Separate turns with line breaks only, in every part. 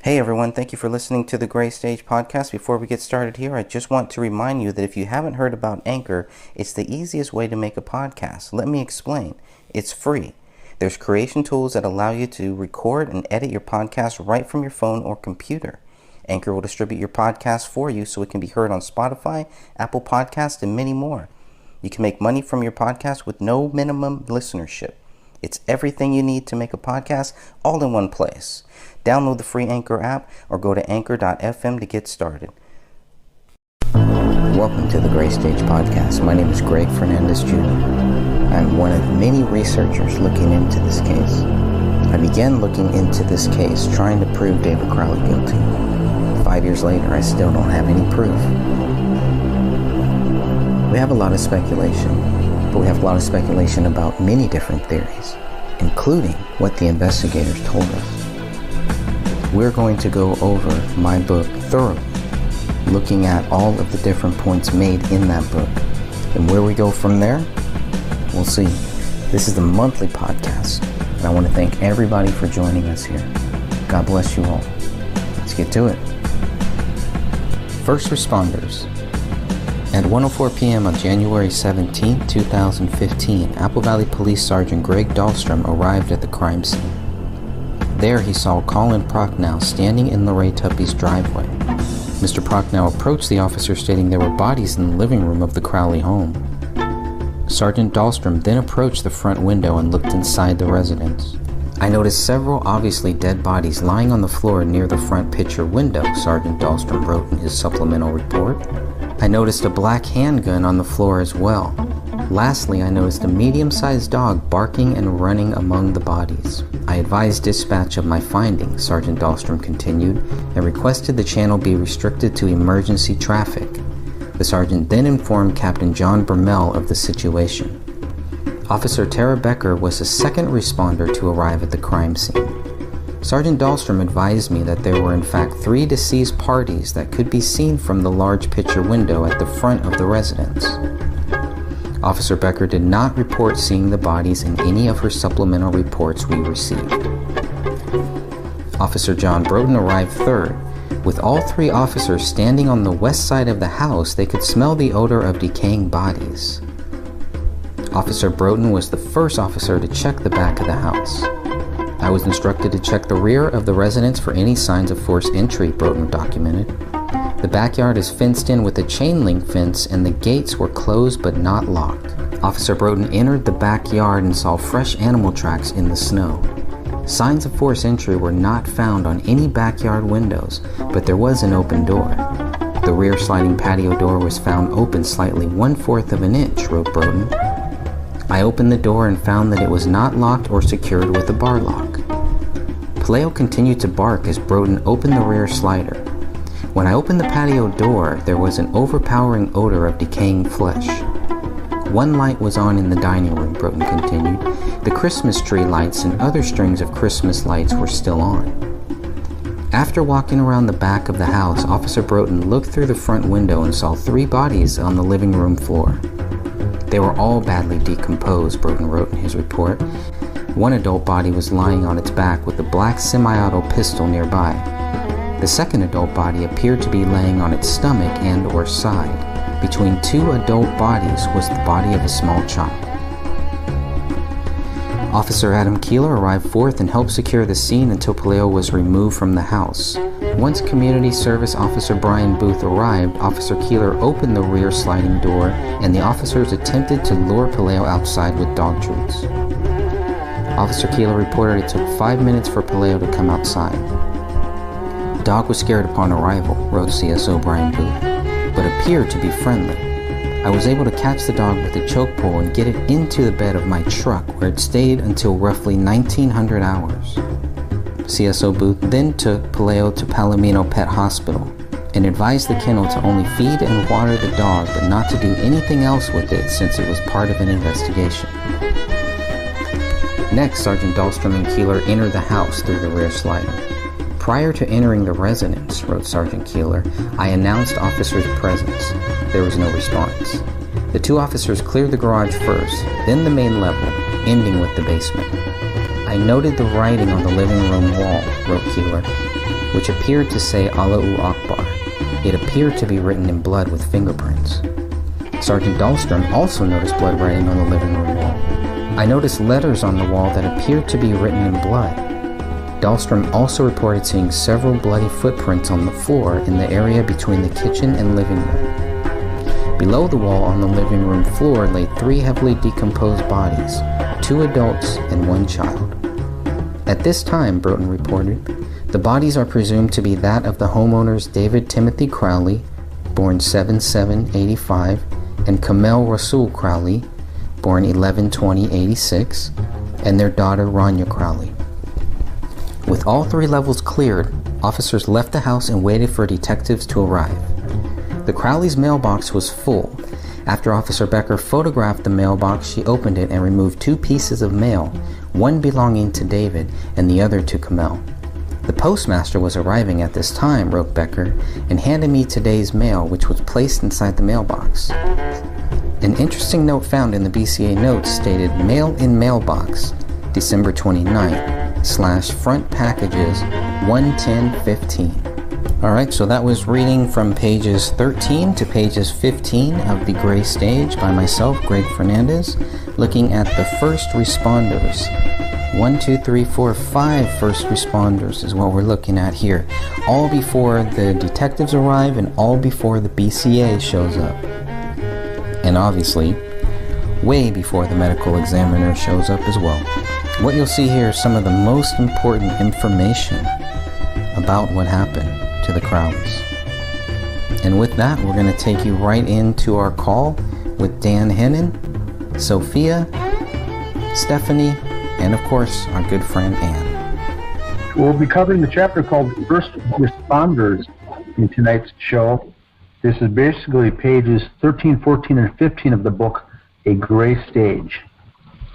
Hey everyone, thank you for listening to the Gray Stage Podcast. Before we get started here, I just want to remind you that if you haven't heard about Anchor, it's the easiest way to make a podcast. Let me explain. It's free. There's creation tools that allow you to record and edit your podcast right from your phone or computer. Anchor will distribute your podcast for you so it can be heard on Spotify, Apple Podcasts, and many more. You can make money from your podcast with no minimum listenership. It's everything you need to make a podcast all in one place. Download the free Anchor app or go to anchor.fm to get started. Welcome to the Gray Stage Podcast. My name is Greg Fernandez Jr. I'm one of many researchers looking into this case. I began looking into this case trying to prove David Crowley guilty. 5 years later, I still don't have any proof. We have a lot of speculation, but we have a lot of speculation about many different theories, including what the investigators told us. We're going to go over my book thoroughly, looking at all of the different points made in that book. And where we go from there, we'll see. This is the monthly podcast, and I want to thank everybody for joining us here. God bless you all. Let's get to it. First responders. At 1:04 p.m. on January 17, 2015, Apple Valley Police Sergeant Greg Dahlstrom arrived at the crime scene. There he saw Colin Prochnow standing in Lorraine Tuppy's driveway. Mr. Prochnow approached the officer stating there were bodies in the living room of the Crowley home. Sergeant Dahlstrom then approached the front window and looked inside the residence. I noticed several obviously dead bodies lying on the floor near the front picture window, Sergeant Dahlstrom wrote in his supplemental report. I noticed a black handgun on the floor as well. Lastly, I noticed a medium-sized dog barking and running among the bodies. I advised dispatch of my findings, Sergeant Dahlstrom continued, and requested the channel be restricted to emergency traffic. The sergeant then informed Captain John Bermel of the situation. Officer Tara Becker was the second responder to arrive at the crime scene. Sergeant Dahlstrom advised me that there were in fact 3 deceased parties that could be seen from the large picture window at the front of the residence. Officer Becker did not report seeing the bodies in any of her supplemental reports we received. Officer John Broughton arrived third. With all 3 officers standing on the west side of the house, they could smell the odor of decaying bodies. Officer Broughton was the first officer to check the back of the house. I was instructed to check the rear of the residence for any signs of forced entry, Broughton documented. The backyard is fenced in with a chain link fence and the gates were closed but not locked. Officer Broughton entered the backyard and saw fresh animal tracks in the snow. Signs of forced entry were not found on any backyard windows, but there was an open door. The rear sliding patio door was found open slightly 1/4 of an inch, wrote Broughton. I opened the door and found that it was not locked or secured with a bar lock. Paleo continued to bark as Broughton opened the rear slider. When I opened the patio door, there was an overpowering odor of decaying flesh. One light was on in the dining room, Broughton continued. The Christmas tree lights and other strings of Christmas lights were still on. After walking around the back of the house, Officer Broughton looked through the front window and saw 3 bodies on the living room floor. They were all badly decomposed, Broughton wrote in his report. One adult body was lying on its back with a black semi-auto pistol nearby. The second adult body appeared to be laying on its stomach and or side. Between 2 adult bodies was the body of a small child. Officer Adam Keeler arrived fourth and helped secure the scene until Paleo was removed from the house. Once Community Service Officer Brian Booth arrived, Officer Keeler opened the rear sliding door and the officers attempted to lure Paleo outside with dog treats. Officer Keeler reported it took 5 minutes for Paleo to come outside. The dog was scared upon arrival, wrote CSO Brian Booth, but appeared to be friendly. I was able to catch the dog with a choke pole and get it into the bed of my truck where it stayed until roughly 1900 hours. CSO Booth then took Paleo to Palomino Pet Hospital and advised the kennel to only feed and water the dog but not to do anything else with it since it was part of an investigation. Next, Sergeant Dahlstrom and Keeler entered the house through the rear slider. Prior to entering the residence, wrote Sergeant Keeler, I announced officers' presence. There was no response. The 2 officers cleared the garage first, then the main level, ending with the basement. I noted the writing on the living room wall, wrote Keeler. which appeared to say Allahu Akbar. It appeared to be written in blood with fingerprints. Sergeant Dahlstrom also noticed blood writing on the living room wall. I noticed letters on the wall that appeared to be written in blood. Dahlstrom also reported seeing several bloody footprints on the floor in the area between the kitchen and living room. Below the wall on the living room floor lay 3 heavily decomposed bodies, 2 adults and 1 child. At this time, Broughton reported, the bodies are presumed to be that of the homeowners David Timothy Crowley, born 7/7/85, and Kamel Rasul Crowley, born 11/20/86, and their daughter Rania Crowley. With all 3 levels cleared, officers left the house and waited for detectives to arrive. The Crowleys' mailbox was full. After Officer Becker photographed the mailbox, she opened it and removed 2 pieces of mail, one belonging to David and the other to Kamel. The postmaster was arriving at this time, wrote Becker, and handed me today's mail, which was placed inside the mailbox. An interesting note found in the BCA notes stated, mail in mailbox, December 29th, /front packages 11015. Alright, so that was reading from pages 13 to pages 15 of The Gray Stage by myself, Greg Fernandez, looking at the first responders. 1, 2, 3, 4, 5 first responders is what we're looking at here. All before the detectives arrive and all before the BCA shows up. And obviously, way before the medical examiner shows up as well. What you'll see here is some of the most important information about what happened to the Crowleys. And with that, we're going to take you right into our call with Dan Hennon, Sophia, Stephanie, and of course, our good friend Ann.
We'll be covering the chapter called First Responders in tonight's show. This is basically pages 13, 14, and 15 of the book, A Gray Stage.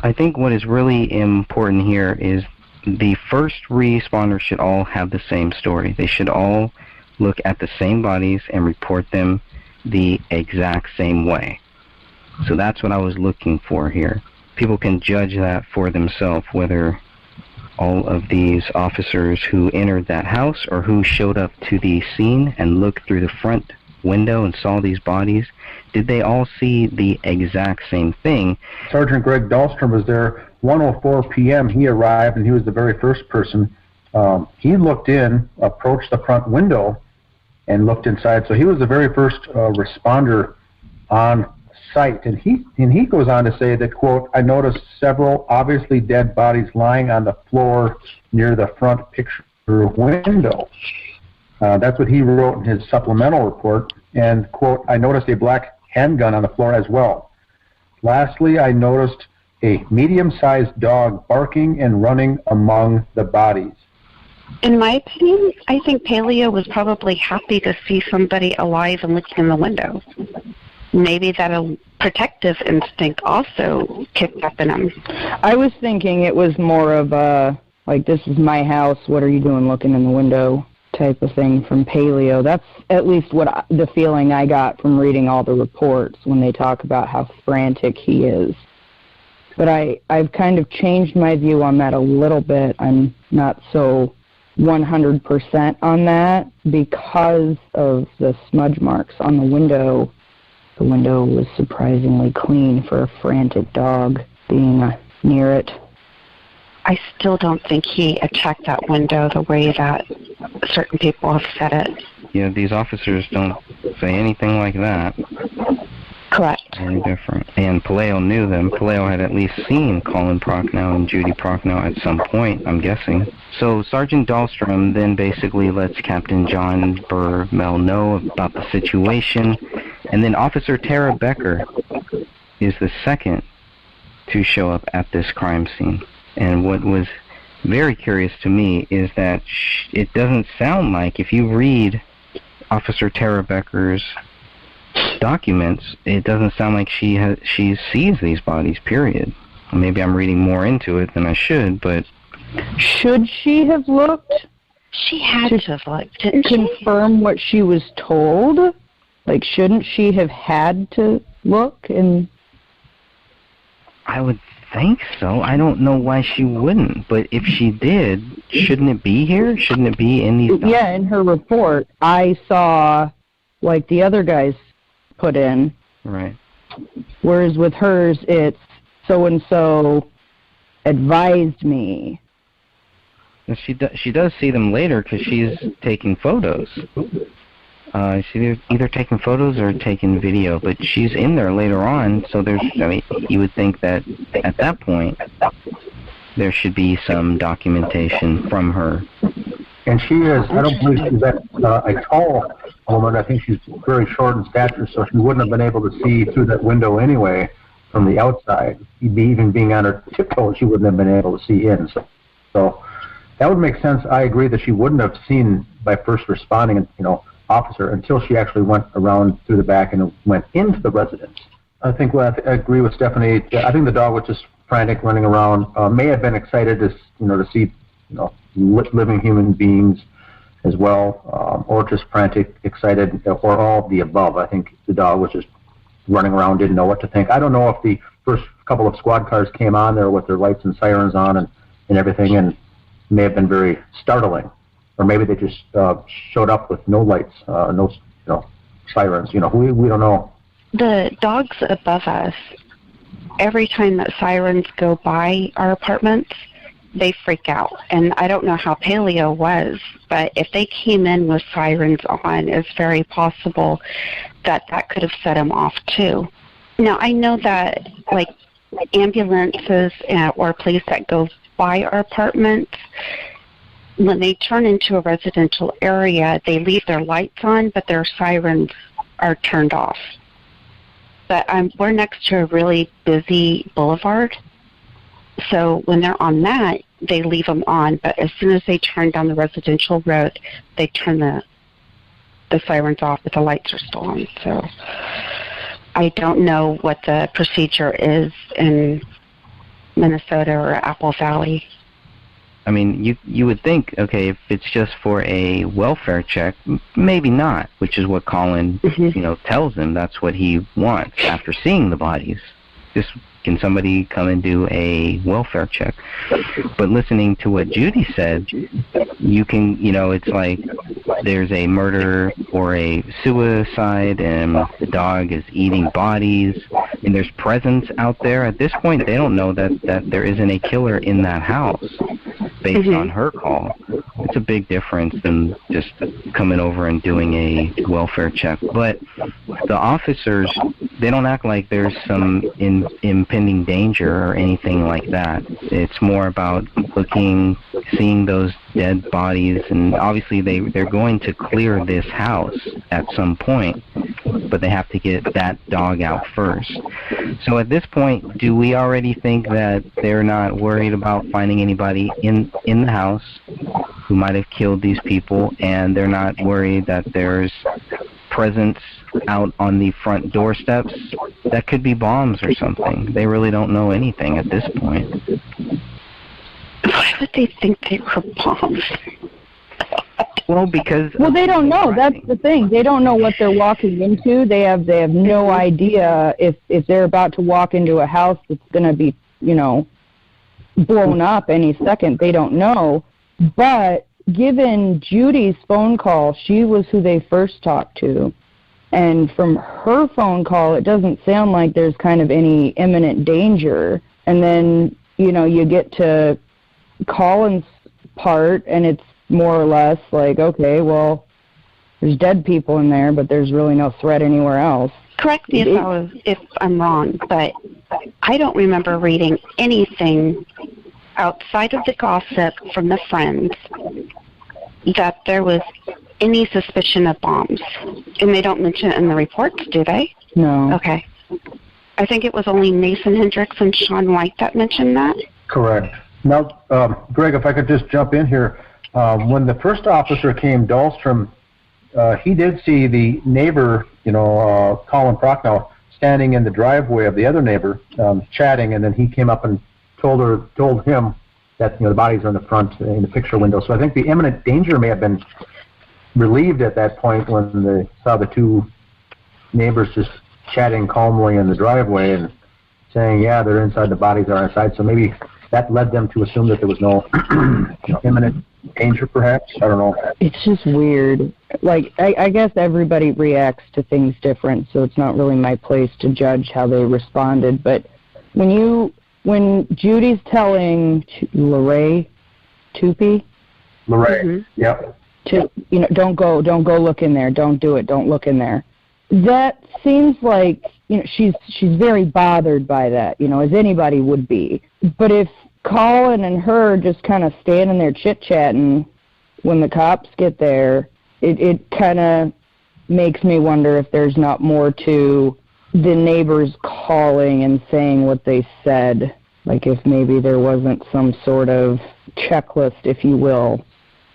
I think what is really important here is the first responders should all have the same story. They should all look at the same bodies and report them the exact same way. So that's what I was looking for here. People can judge that for themselves, whether all of these officers who entered that house or who showed up to the scene and looked through the front window and saw these bodies, did they all see the exact same thing?
Sergeant Greg Dahlstrom was there 1:04 p.m. He arrived, and he was the very first person. He looked in, approached the front window, and looked inside. So he was the very first responder on site. And he goes on to say that, quote, I noticed several obviously dead bodies lying on the floor near the front picture window. That's what he wrote in his supplemental report. And, quote, I noticed a black handgun on the floor as well. Lastly, I noticed a medium-sized dog barking and running among the bodies.
In my opinion, I think Paleo was probably happy to see somebody alive and looking in the window. Maybe that a protective instinct also kicked up in him.
I was thinking it was more of a, like, this is my house, what are you doing looking in the window type of thing from Paleo. That's at least the feeling I got from reading all the reports when they talk about how frantic he is. But I've kind of changed my view on that a little bit. I'm not so 100% on that because of the smudge marks on the window. The window was surprisingly clean for a frantic dog being near it.
I still don't think he attacked that window the way that certain people have said it.
Yeah, these officers don't say anything like that.
Correct.
Very different. And Paleo knew them. Paleo had at least seen Colin Prochnow and Judy Prochnow at some point, I'm guessing. So Sergeant Dahlstrom then basically lets Captain John Burmel know about the situation. And then Officer Tara Becker is the second to show up at this crime scene. And what was very curious to me is that it doesn't sound like, if you read Officer Tara Becker's documents, it doesn't sound like she sees these bodies, period. Maybe I'm reading more into it than I should, but...
Should she have looked?
She had to have looked, didn't she?
Confirm what she was told? Like, shouldn't she have had to look? And
I would think so. I don't know why she wouldn't. But if she did, shouldn't it be here? Shouldn't it be in these documents?
Yeah, in her report, I saw, like the other guys put in.
Right.
Whereas with hers, it's so-and-so advised me.
And she does see them later because she's taking photos. She's either taking photos or taking video, but she's in there later on, so you would think that at that point there should be some documentation from her.
And she is, I don't believe she's a tall woman. I think she's very short in stature, so she wouldn't have been able to see through that window anyway from the outside. Even being on her tiptoes, she wouldn't have been able to see in. So that would make sense. I agree that she wouldn't have seen by first responding, officer until she actually went around through the back and went into the residence. I agree with Stephanie. I think the dog was just frantic, running around. May have been excited to see living human beings as well, or just frantic, excited, or all of the above. I think the dog was just running around, didn't know what to think. I don't know if the first couple of squad cars came on there with their lights and sirens on and everything, and may have been very startling. Or maybe they just showed up with no lights, no sirens. We don't know.
The dogs above us, every time that sirens go by our apartments, they freak out. And I don't know how Paleo was, but if they came in with sirens on, it's very possible that could have set him off too. Now, I know that like ambulances or police that go by our apartments, when they turn into a residential area, they leave their lights on, but their sirens are turned off. But we're next to a really busy boulevard, so when they're on that, they leave them on. But as soon as they turn down the residential road, they turn the sirens off, but the lights are still on. So I don't know what the procedure is in Minnesota or Apple Valley.
I mean, you would think, okay, if it's just for a welfare check, maybe not, which is what Colin, tells him that's what he wants after seeing the bodies. Just, can somebody come and do a welfare check? But listening to what Judy said, you can, it's like there's a murder or a suicide and the dog is eating bodies and there's presence out there. At this point, they don't know that there isn't a killer in that house based on her call. It's a big difference than just coming over and doing a welfare check. But the officers, they don't act like there's some impending danger or anything like that. It's more about seeing those dead bodies, and obviously they're going to clear this house at some point, but they have to get that dog out first. So at this point, do we already think that they're not worried about finding anybody in the house who might have killed these people, and they're not worried that there's presence out on the front doorsteps? That could be bombs or something. They really don't know anything at this point.
Why would they think they were bombs?
Well, because...
Well, they don't know. That's the thing. They don't know what they're walking into. They have no idea if they're about to walk into a house that's going to be, blown up any second. They don't know. But given Judy's phone call, she was who they first talked to. And from her phone call, it doesn't sound like there's kind of any imminent danger. And then, you get to Colin's part, and it's more or less like, okay, well, there's dead people in there, but there's really no threat anywhere else.
Correct me if I'm wrong, but I don't remember reading anything outside of the gossip from the friends that there was any suspicion of bombs. And they don't mention it in the reports, do they?
No.
Okay. I think it was only Mason Hendricks and Sean White that mentioned that.
Correct. Now, Greg, if I could just jump in here. When the first officer came, Dahlstrom, he did see the neighbor, Colin Prochnow, standing in the driveway of the other neighbor, chatting, and then he came up and told him that the bodies are in the front in the picture window. So I think the imminent danger may have been relieved at that point when they saw the two neighbors just chatting calmly in the driveway, and saying, yeah, they're inside, the bodies are outside. So maybe that led them to assume that there was no imminent danger, perhaps. I don't know.
It's just weird. Like, I guess everybody reacts to things different, so it's not really my place to judge how they responded. But when Judy's telling Lorraine,
Yep.
To, don't go look in there, don't do it, don't look in there. That seems like, she's very bothered by that, as anybody would be. But if Colin and her just kind of standing there chit-chatting when the cops get there, it kind of makes me wonder if there's not more to the neighbors calling and saying what they said. Like if maybe there wasn't some sort of checklist, if you will,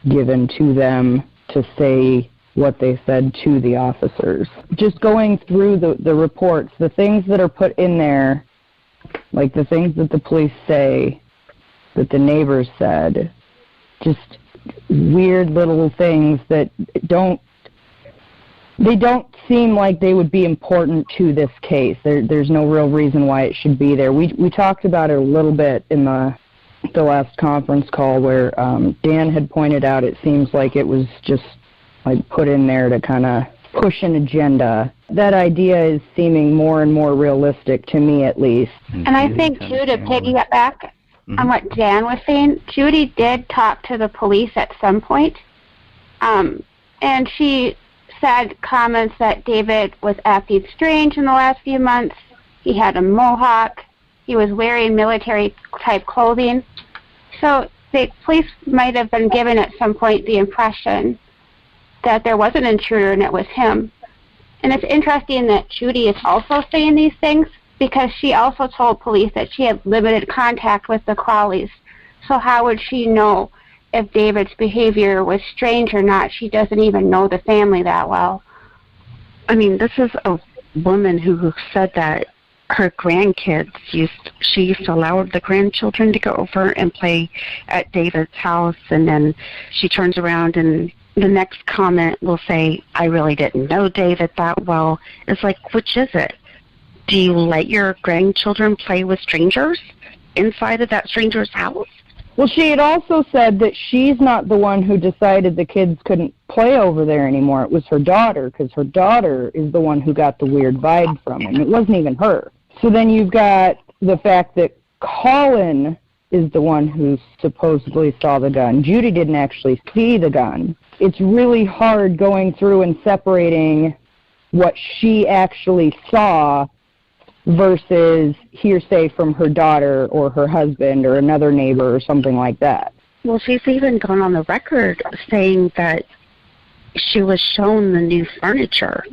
given to them to say what they said to the officers. Just going through the reports, the things that are put in there, like the things that the police say, that the neighbors said, just weird little things that don't seem like they would be important to this case. There's no real reason why it should be there. We talked about it a little bit in the last conference call where Dan had pointed out it seems like it was just like put in there to kind of push an agenda. That idea is seeming more and more realistic to me, at least.
And I think, too, to piggyback back on what Dan was saying, Judy did talk to the police at some point, and she said comments that David was acting strange in the last few months. He had a mohawk. He was wearing military-type clothing. So the police might have been given at some point the impression that there was an intruder and it was him. And it's interesting that Judy is also saying these things because she also told police that she had limited contact with the Crawleys. So how would she know if David's behavior was strange or not? She doesn't even know the family that well.
I mean, this is a woman who said that her grandkids she used to allow the grandchildren to go over and play at David's house, and then she turns around and the next comment will say, I really didn't know David that well. It's like, which is it? Do you let your grandchildren play with strangers inside of that stranger's house?
Well, she had also said that she's not the one who decided the kids couldn't play over there anymore. It was her daughter, because her daughter is the one who got the weird vibe from him. It wasn't even her. So then you've got the fact that Colin is the one who supposedly saw the gun. Judy didn't actually see the gun. It's really hard going through and separating what she actually saw versus hearsay from her daughter or her husband or another neighbor or something like that.
Well, she's even gone on the record saying that she was shown the new furniture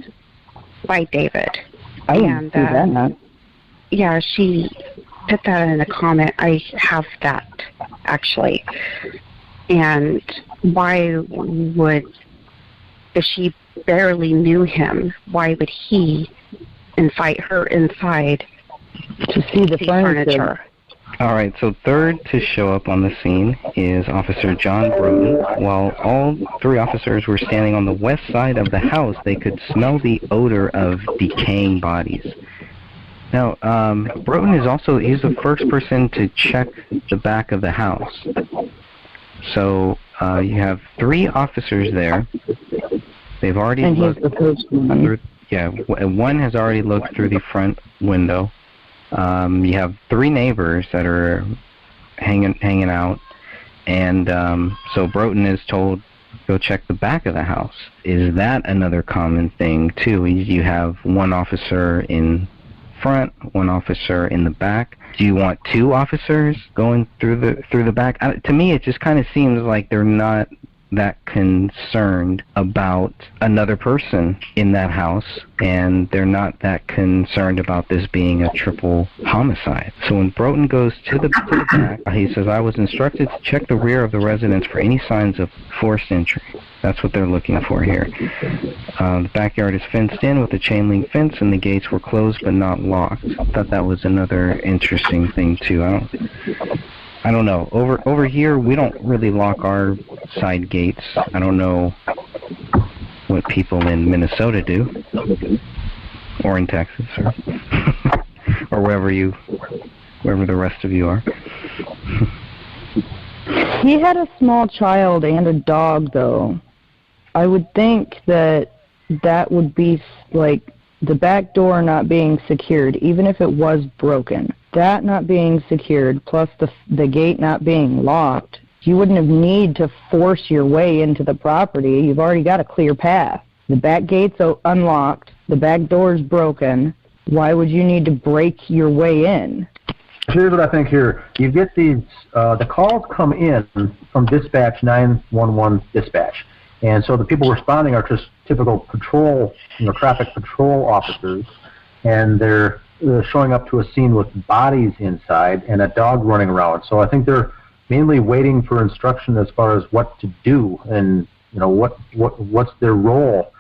by David.
I didn't see that.
Yeah, she put that in a comment. I have that, actually. And why would, if she barely knew him, why would he invite her inside
to see the furniture?
All right, so third to show up on the scene is Officer John Broughton. While all three officers were standing on the west side of the house, they could smell the odor of decaying bodies. Now, Broughton he's the first person to check the back of the house. So you have three officers there. They've already looked through. Yeah, one has already looked through the front window. You have three neighbors that are hanging out, and so Broughton is told, go check the back of the house. Is that another common thing too? You have one officer in front, one officer in the back. Do you want two officers going through the back? To me, it just kind of seems like they're not that concerned about another person in that house, and they're not that concerned about this being a triple homicide. So when Broughton goes to the back, he says, I was instructed to check the rear of the residence for any signs of forced entry. That's what they're looking for here. The backyard is fenced in with a chain link fence, and the gates were closed but not locked. I thought that was another interesting thing too. I don't know. Over here, we don't really lock our side gates. I don't know what people in Minnesota do, or in Texas, or wherever you wherever the rest of you are.
He had a small child and a dog, though. I would think that would be like the back door not being secured, even if it was broken. That not being secured, plus the gate not being locked, you wouldn't have need to force your way into the property. You've already got a clear path. The back gate's unlocked. The back door's broken. Why would you need to break your way in?
Here's what I think here. You get these, the calls come in from dispatch, 911 dispatch. And so the people responding are just typical patrol, traffic patrol officers. And they're showing up to a scene with bodies inside and a dog running around. So I think they're mainly waiting for instruction as far as what to do and, what's their role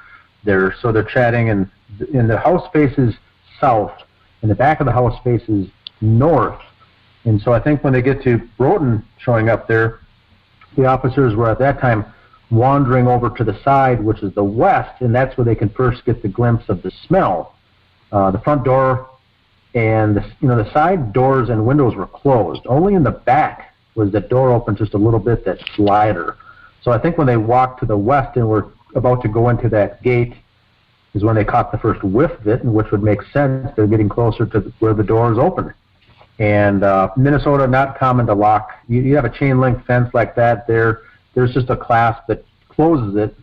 there. So they're chatting, and the house faces south, and the back of the house faces north. And so I think when they get to Broughton showing up there, the officers were at that time wandering over to the side, which is the west, and that's where they can first get the glimpse of the smell. The front door and the side doors and windows were closed. Only in the back was the door open just a little bit, that slider. So I think when they walked to the west and were about to go into that gate is when they caught the first whiff of it, and which would make sense. They're getting closer to where the door is open. And Minnesota, not common to lock. You have a chain link fence like that. There's just a clasp that closes it.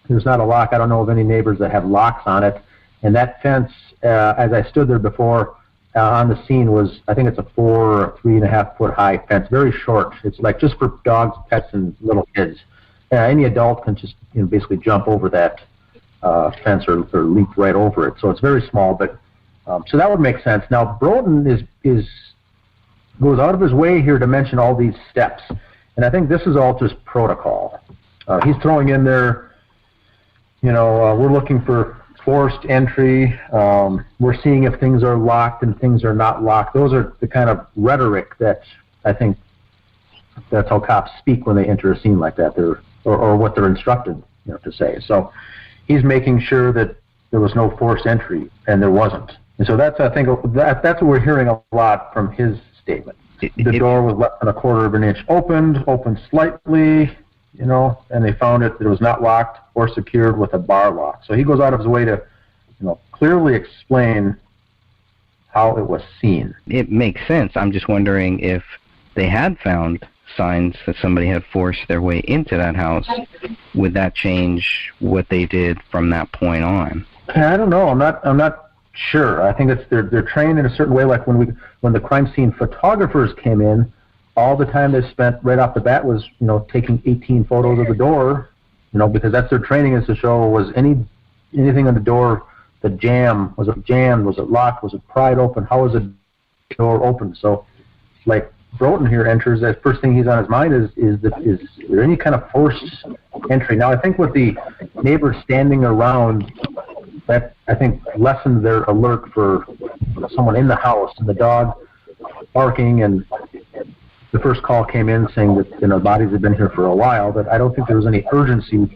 There's not a lock. I don't know of any neighbors that have locks on it. And that fence, as I stood there before on the scene, was, I think it's a 4 or 3.5 foot high fence, very short. It's like just for dogs, pets, and little kids. Any adult can just basically jump over that fence or leap right over it. So it's very small, but so that would make sense. Now Broughton goes out of his way here to mention all these steps, and I think this is all just protocol. He's throwing in there, we're looking for forced entry. We're seeing if things are locked and things are not locked. Those are the kind of rhetoric that I think that's how cops speak when they enter a scene like that, or what they're instructed to say. So he's making sure that there was no forced entry, and there wasn't. And so that's, I think, that's what we're hearing a lot from his statement. The door was less than 1/4 of an inch opened slightly, and they found that it was not locked or secured with a bar lock. So he goes out of his way to, clearly explain how it was seen.
It makes sense. I'm just wondering if they had found signs that somebody had forced their way into that house, would that change what they did from that point on?
I don't know. I'm not sure. I think it's they're trained in a certain way. Like when the crime scene photographers came in, all the time they spent right off the bat was taking 18 photos of the door, because that's their training, is to show was anything on the door, the jam, was it jammed, was it locked, was it pried open, how was the door open? So like Broughton here enters, the first thing he's on his mind is there any kind of forced entry? Now I think with the neighbors standing around, that I think lessened their alert for someone in the house, and the dog barking, and the first call came in saying that bodies had been here for a while, but I don't think there was any urgency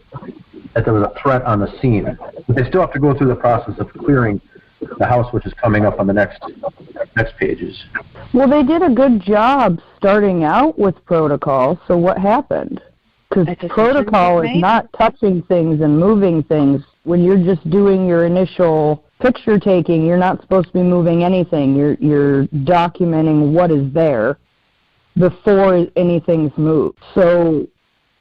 that there was a threat on the scene. But they still have to go through the process of clearing the house, which is coming up on the next pages.
Well, they did a good job starting out with protocol, so what happened? Because protocol is not touching things and moving things. When you're just doing your initial picture taking, you're not supposed to be moving anything. You're documenting what is there before anything's moved. So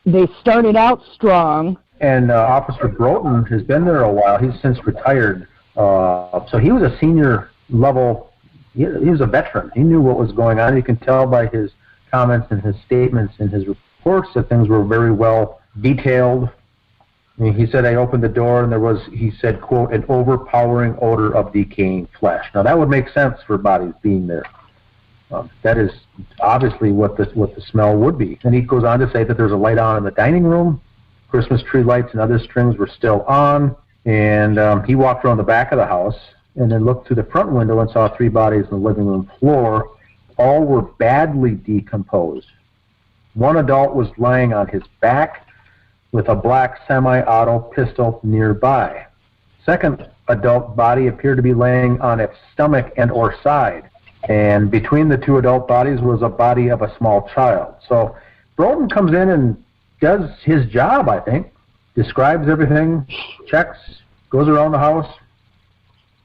they started out strong.
And Officer Broughton has been there a while. He's since retired. So he was a senior level. He was a veteran. He knew what was going on. You can tell by his comments and his statements and his reports that things were very well detailed. I mean, he said, I opened the door and there was, he said, quote, an overpowering odor of decaying flesh. Now that would make sense for bodies being there. That is obviously what the smell would be. And he goes on to say that there's a light on in the dining room. Christmas tree lights and other strings were still on. And he walked around the back of the house and then looked through the front window and saw 3 bodies on the living room floor. All were badly decomposed. One adult was lying on his back with a black semi-auto pistol nearby. Second adult body appeared to be laying on its stomach and or side. And between the two adult bodies was a body of a small child. So Broughton comes in and does his job, I think, describes everything, checks, goes around the house.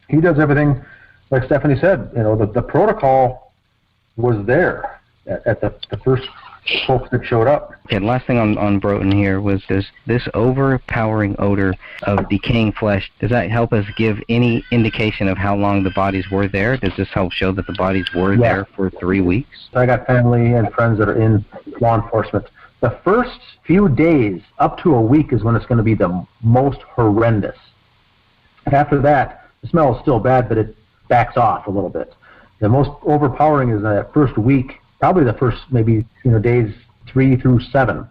He does everything, like Stephanie said, the protocol was there at the first folks that showed up.
Okay, last thing on Broughton here was this overpowering odor of decaying flesh. Does that help us give any indication of how long the bodies were there? Does this help show that the bodies were there for 3 weeks?
I got family and friends that are in law enforcement. The first few days, up to a week, is when it's going to be the most horrendous. After that, the smell is still bad, but it backs off a little bit. The most overpowering is that first week, probably the first maybe days 3 through 7.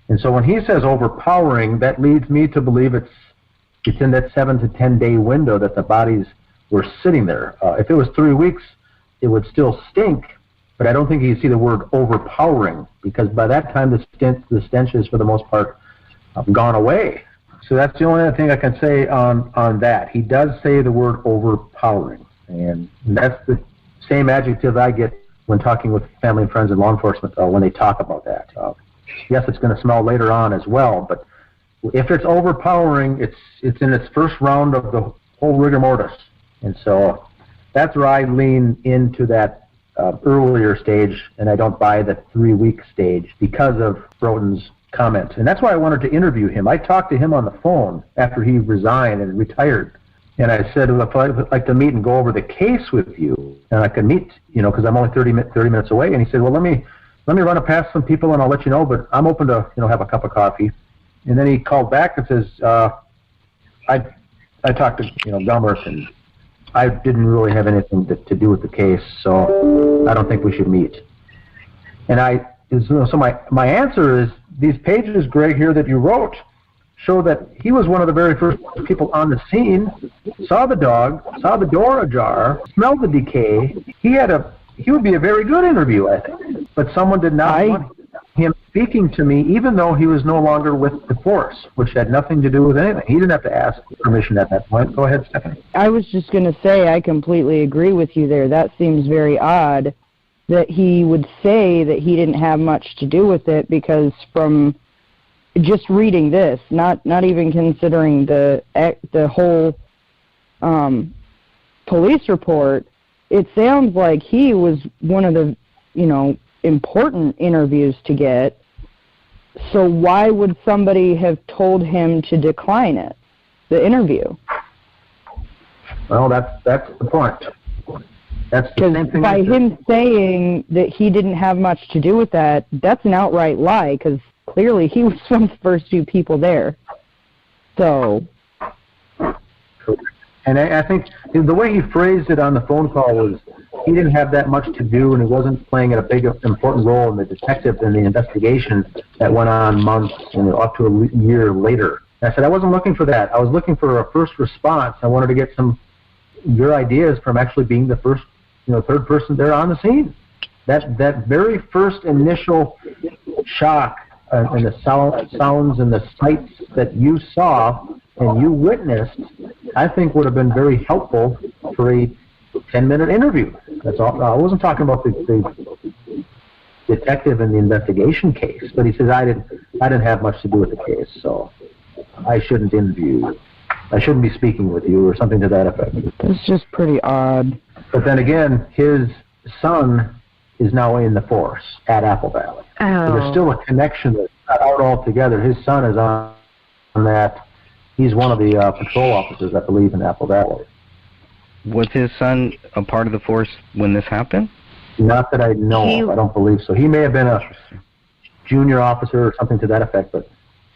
And so when he says overpowering, that leads me to believe it's in that 7 to 10 day window that the bodies were sitting there. If it was 3 weeks, it would still stink, but I don't think you see the word overpowering, because by that time the stench is for the most part gone away. So that's the only other thing I can say on that. He does say the word overpowering, and that's the same adjective I get when talking with family and friends and law enforcement when they talk about that. Yes, it's going to smell later on as well, but if it's overpowering, it's in its first round of the whole rigor mortis. And so that's where I lean into that earlier stage, and I don't buy the 3 week stage because of Broughton's comment. And that's why I wanted to interview him. I talked to him on the phone after he resigned and retired. And I said, well, if I'd like to meet and go over the case with you, and I could meet, because I'm only 30 minutes away. And he said, well, let me run it past some people, and I'll let you know, but I'm open to, have a cup of coffee. And then he called back and says, I talked to, Gummerth, and I didn't really have anything to do with the case, so I don't think we should meet. And so my answer is, these pages, Greg, here that you wrote, show that he was one of the very first people on the scene, saw the dog, saw the door ajar, smelled the decay. He would be a very good interview, I think. But someone did not want him speaking to me, even though he was no longer with the force, which had nothing to do with anything. He didn't have to ask permission at that point. Go ahead, Stephanie.
I was just going to say I completely agree with you there. That seems very odd that he would say that he didn't have much to do with it, because from just reading this, not even considering the whole police report, it sounds like he was one of the important interviews to get. So why would somebody have told him to decline it, the interview?
Well, that's the point. That's the same thing.
By him saying that he didn't have much to do with that, that's an outright lie, because clearly he was one of the first few people there. So.
And I think the way he phrased it on the phone call was he didn't have that much to do, and he wasn't playing a big, important role in the detective and the investigation that went on months and up to a year later. And I said I wasn't looking for that. I was looking for a first response. I wanted to get your ideas from actually being the first, third person there on the scene. That very first initial shock and the sounds and the sights that you saw and you witnessed, I think would have been very helpful for a 10-minute interview. That's all. I wasn't talking about the detective in the investigation case, but he says I didn't have much to do with the case, so I shouldn't interview you. I shouldn't be speaking with you, or something to that effect.
That's just pretty odd.
But then again, his son is now in the force at Apple Valley.
Oh.
So there's still a connection that's not out altogether. His son is on that. He's one of the patrol officers, I believe, in Apple Valley.
Was his son a part of the force when this happened?
Not that I know of. I don't believe so. He may have been a junior officer or something to that effect, but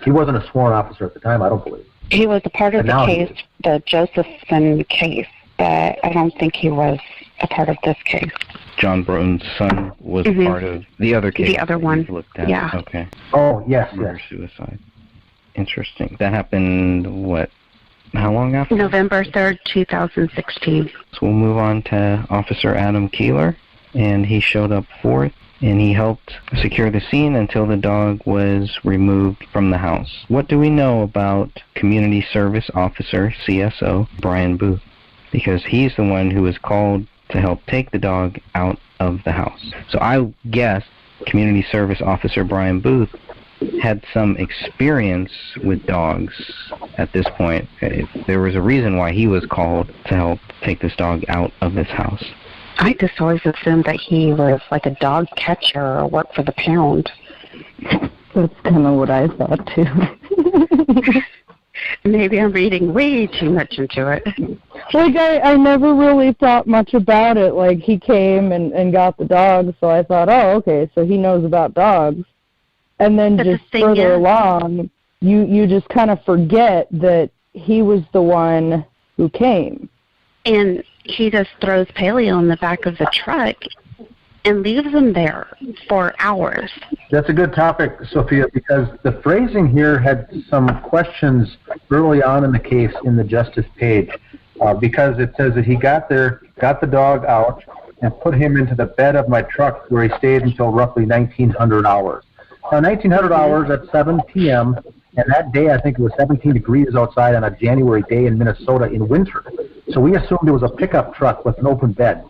he wasn't a sworn officer at the time, I don't believe.
He was a part of the case, the Josephson case, but I don't think he was a part of this case.
John Broughton's son was part of the other case.
The other one,
looked at.
yeah.
Okay.
Oh, yes,
Murder-suicide. Interesting. That happened, what, how long after?
November 3rd, 2016.
So we'll move on to Officer Adam Keeler, and he showed up fourth, and he helped secure the scene until the dog was removed from the house. What do we know about Community Service Officer, CSO, Brian Booth? Because he's the one who was called to help take the dog out of the house. So I guess Community Service Officer Brian Booth had some experience with dogs at this point. There was a reason why he was called to help take this dog out of this house.
I just always assumed that he was like a dog catcher or worked for the pound.
That's kind of what I thought, too.
Maybe I'm reading way too much into it.
Like, I never really thought much about it. Like, he came and got the dog, so I thought, oh, okay, so he knows about dogs. And then but just further along, you just kind of forget that he was the one who came.
And he just throws Paleo in the back of the truck and leaves him there for hours.
That's a good topic, Sophia, because the phrasing here had some questions early on in the case in the Justice page, because it says that he got there, got the dog out, and put him into the bed of my truck where he stayed until roughly 1900 hours. Now, 1900 hours at 7 p.m., and that day I think it was 17 degrees outside on a January day in Minnesota in winter. So we assumed it was a pickup truck with an open bed.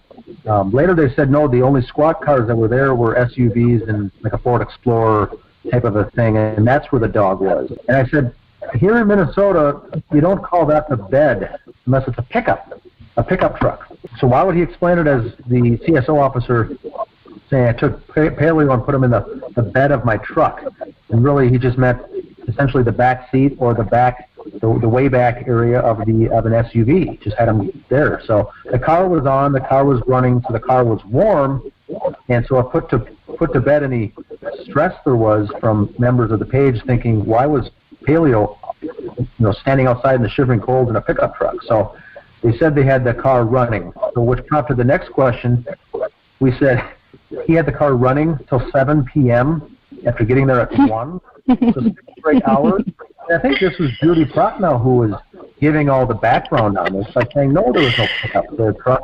Later they said no, the only squad cars that were there were SUVs and like a Ford Explorer type of a thing, and that's where the dog was. And I said, here in Minnesota, you don't call that the bed unless it's a pickup truck. So why would he explain it as the CSO officer saying I took Paleo and put him in the bed of my truck? And really he just meant essentially the back seat or the way back area of an SUV. Just had him there. So the car was on, the car was running, so the car was warm, and so I put to bed any stress there was from members of the page thinking, why was Paleo standing outside in the shivering cold in a pickup truck? So they said they had the car running, so which prompted the next question. We said he had the car running till 7 p.m. after getting there at 1, so 6 straight hours. And I think this was Judy Prochnow who was giving all the background on this by saying, no, there was no pickup for the truck.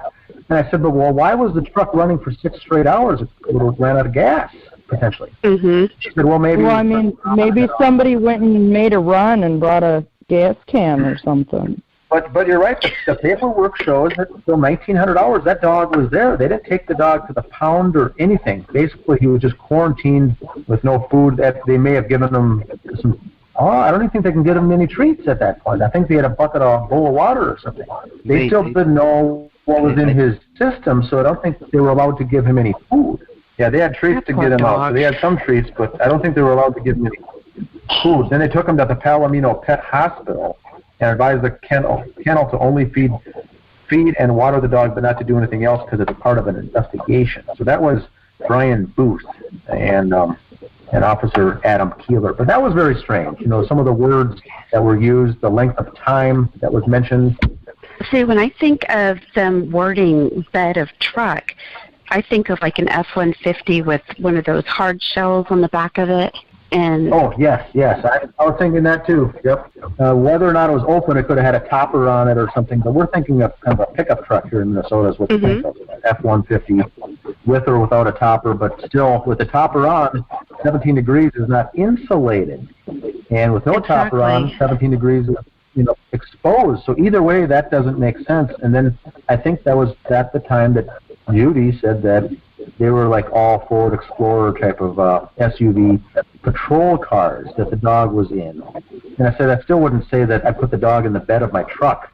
And I said, but well, why was the truck running for 6 straight hours? It ran out of gas, potentially.
Mm-hmm.
She said, well, maybe...
Well, I mean, maybe somebody went and made a run and brought a gas can or something.
But you're right. The paperwork shows that until 1900 hours, that dog was there. They didn't take the dog to the pound or anything. Basically, he was just quarantined with no food. That they may have given him some... I don't even think they can get him any treats at that point. I think they had a bowl of water or something. They still didn't know what was in his system, so I don't think they were allowed to give him any food. Yeah, they had treats to get him out. So they had some treats, but I don't think they were allowed to give him any food. Then they took him to the Palomino Pet Hospital and advised the kennel to only feed and water the dog, but not to do anything else because it's part of an investigation. So that was Brian Booth and Officer Adam Keeler. But that was very strange. Some of the words that were used, the length of time that was mentioned.
See, when I think of them wording bed of truck, I think of like an F-150 with one of those hard shells on the back of it. And
oh, yes. I was thinking that too. Yep. Whether or not it was open, it could have had a topper on it or something. But we're thinking of kind of a pickup truck here in Minnesota is what we think of. F-150 with or without a topper, but still with the topper on, 17 degrees is not insulated. And with no topper on, 17 degrees is exposed. So either way, that doesn't make sense. And then I think that was at the time that Judy said that they were like all Ford Explorer type of SUV patrol cars that the dog was in. And I said, I still wouldn't say that I put the dog in the bed of my truck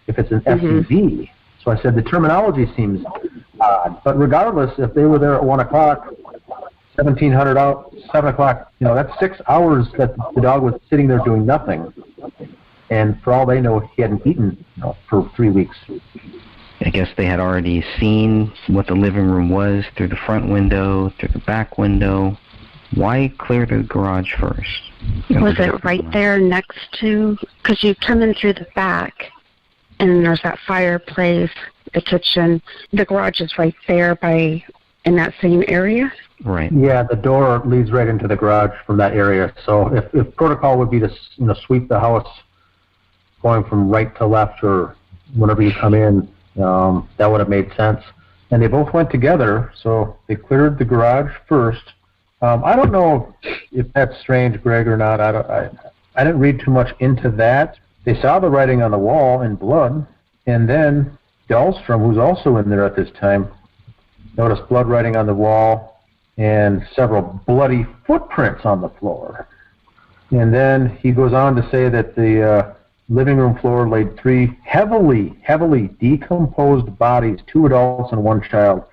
if it's an SUV. So I said, the terminology seems odd. But regardless, if they were there at 1 o'clock, 1700 out, 7 o'clock, that's 6 hours that the dog was sitting there doing nothing. And for all they know, he hadn't eaten for 3 weeks.
I guess they had already seen what the living room was through the front window, through the back window. Why clear the garage first?
Was it right there next to, because you come in through the back, and there's that fireplace, the kitchen. The garage is right there in that same area?
Right.
Yeah, the door leads right into the garage from that area. So if protocol would be to sweep the house going from right to left or whenever you come in, that would have made sense. And they both went together, so they cleared the garage first. I don't know if that's strange, Greg, or not. I didn't read too much into that. They saw the writing on the wall in blood, and then Dahlstrom, who's also in there at this time, noticed blood writing on the wall and several bloody footprints on the floor. And then he goes on to say that the living room floor laid 3 heavily decomposed bodies, 2 adults and 1 child.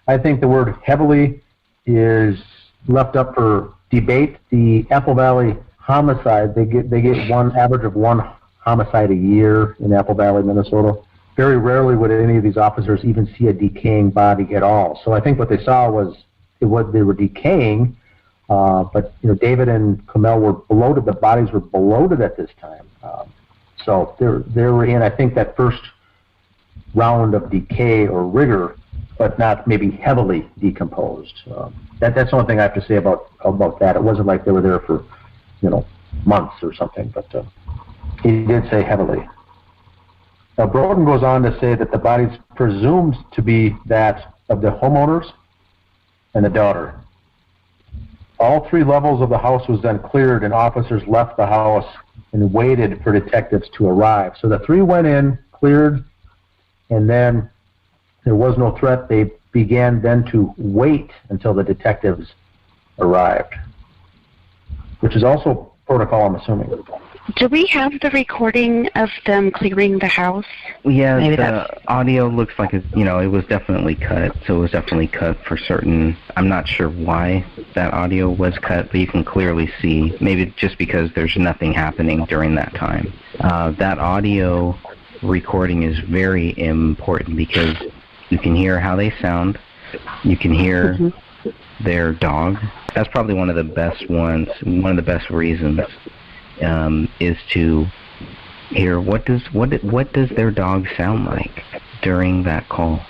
I think the word heavily is left up for debate. The Apple Valley homicide, they get one average of 1 homicide a year in Apple Valley, Minnesota. Very rarely would any of these officers even see a decaying body at all. So I think what they saw was they were decaying, but David and Kamel were bloated. The bodies were bloated at this time. So they were in, I think, that first round of decay or rigor, but not maybe heavily decomposed. That's the only thing I have to say about that. It wasn't like they were there for months or something, but he did say heavily. Now, Broden goes on to say that the body's presumed to be that of the homeowners and the daughter. All 3 levels of the house was then cleared, and officers left the house and waited for detectives to arrive. So the 3 went in, cleared, and then there was no threat. They began then to wait until the detectives arrived, which is also protocol, I'm assuming.
Do we have the recording of them clearing the house?
Yeah, the audio looks like it was definitely cut. So it was definitely cut for certain. I'm not sure why that audio was cut, but you can clearly see, maybe just because there's nothing happening during that time. That audio recording is very important because you can hear how they sound. You can hear their dog. That's probably one of the best ones, one of the best reasons. Is to hear what does their dog sound like during that call.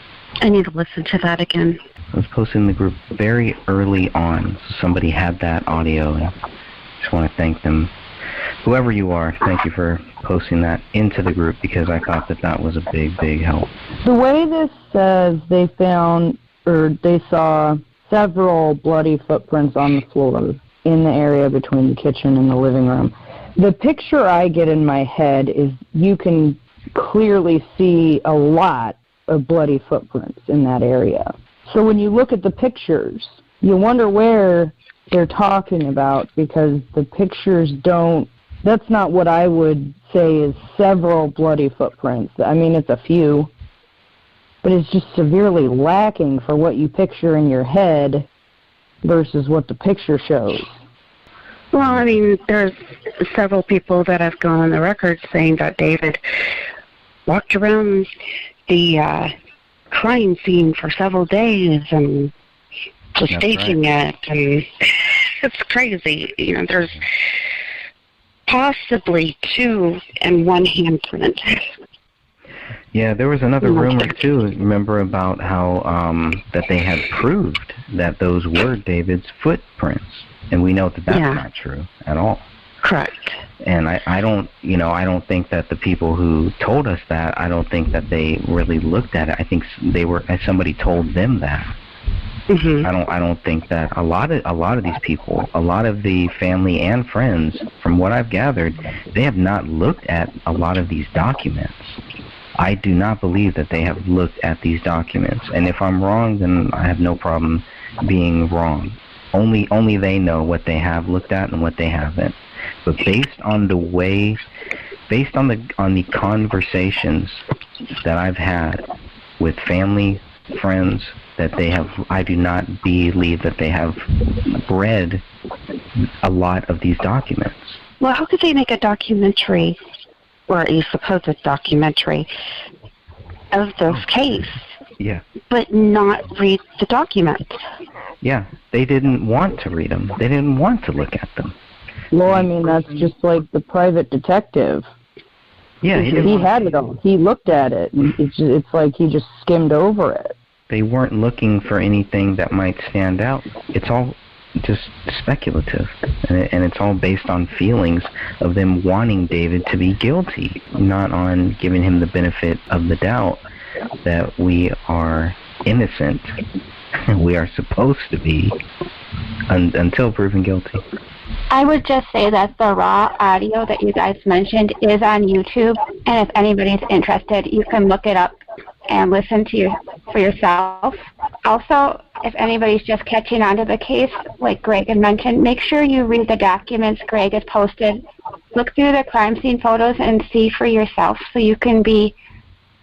I need to listen to that again.
I was posting in the group very early on. Somebody had that audio, and I just want to thank them. Whoever you are, thank you for posting that into the group because I thought that was a big help.
The way this says they saw several bloody footprints on the floor in the area between the kitchen and the living room. The picture I get in my head is you can clearly see a lot of bloody footprints in that area. So when you look at the pictures, you wonder where they're talking about because the pictures that's not what I would say is several bloody footprints. I mean, it's a few, but it's just severely lacking for what you picture in your head versus what the picture shows.
Well, I mean, there's several people that have gone on the record saying that David walked around the crime scene for several days and was staging it, and it's crazy. There's possibly 2 and 1 handprint.
Yeah, there was another rumor too. Remember about how that they had proved that those were David's footprints. And we know that that's not true at all.
Correct.
And I don't think that the people who told us that, I don't think that they really looked at it. I think somebody told them that. Mm-hmm. I don't think that a lot of these people, a lot of the family and friends, from what I've gathered, they have not looked at a lot of these documents. I do not believe that they have looked at these documents. And if I'm wrong, then I have no problem being wrong. Only they know what they have looked at and what they haven't. But based on the conversations that I've had with family, friends, I do not believe that they have read a lot of these documents.
Well, how could they make a documentary, or a supposed documentary, of this case?
Yeah.
But not read the documents?
Yeah, they didn't want to read them. They didn't want to look at them.
Well, I mean, that's just like the private detective.
Yeah,
he had it all. He looked at it. It's like he just skimmed over it.
They weren't looking for anything that might stand out. It's all just speculative, and it's all based on feelings of them wanting David to be guilty, not on giving him the benefit of the doubt that we are innocent. We are supposed to be until proven guilty.
I would just say that the raw audio that you guys mentioned is on YouTube, and if anybody's interested, you can look it up and listen to for yourself. Also, if anybody's just catching on to the case, like Greg had mentioned, make sure you read the documents Greg has posted. Look through the crime scene photos and see for yourself so you can be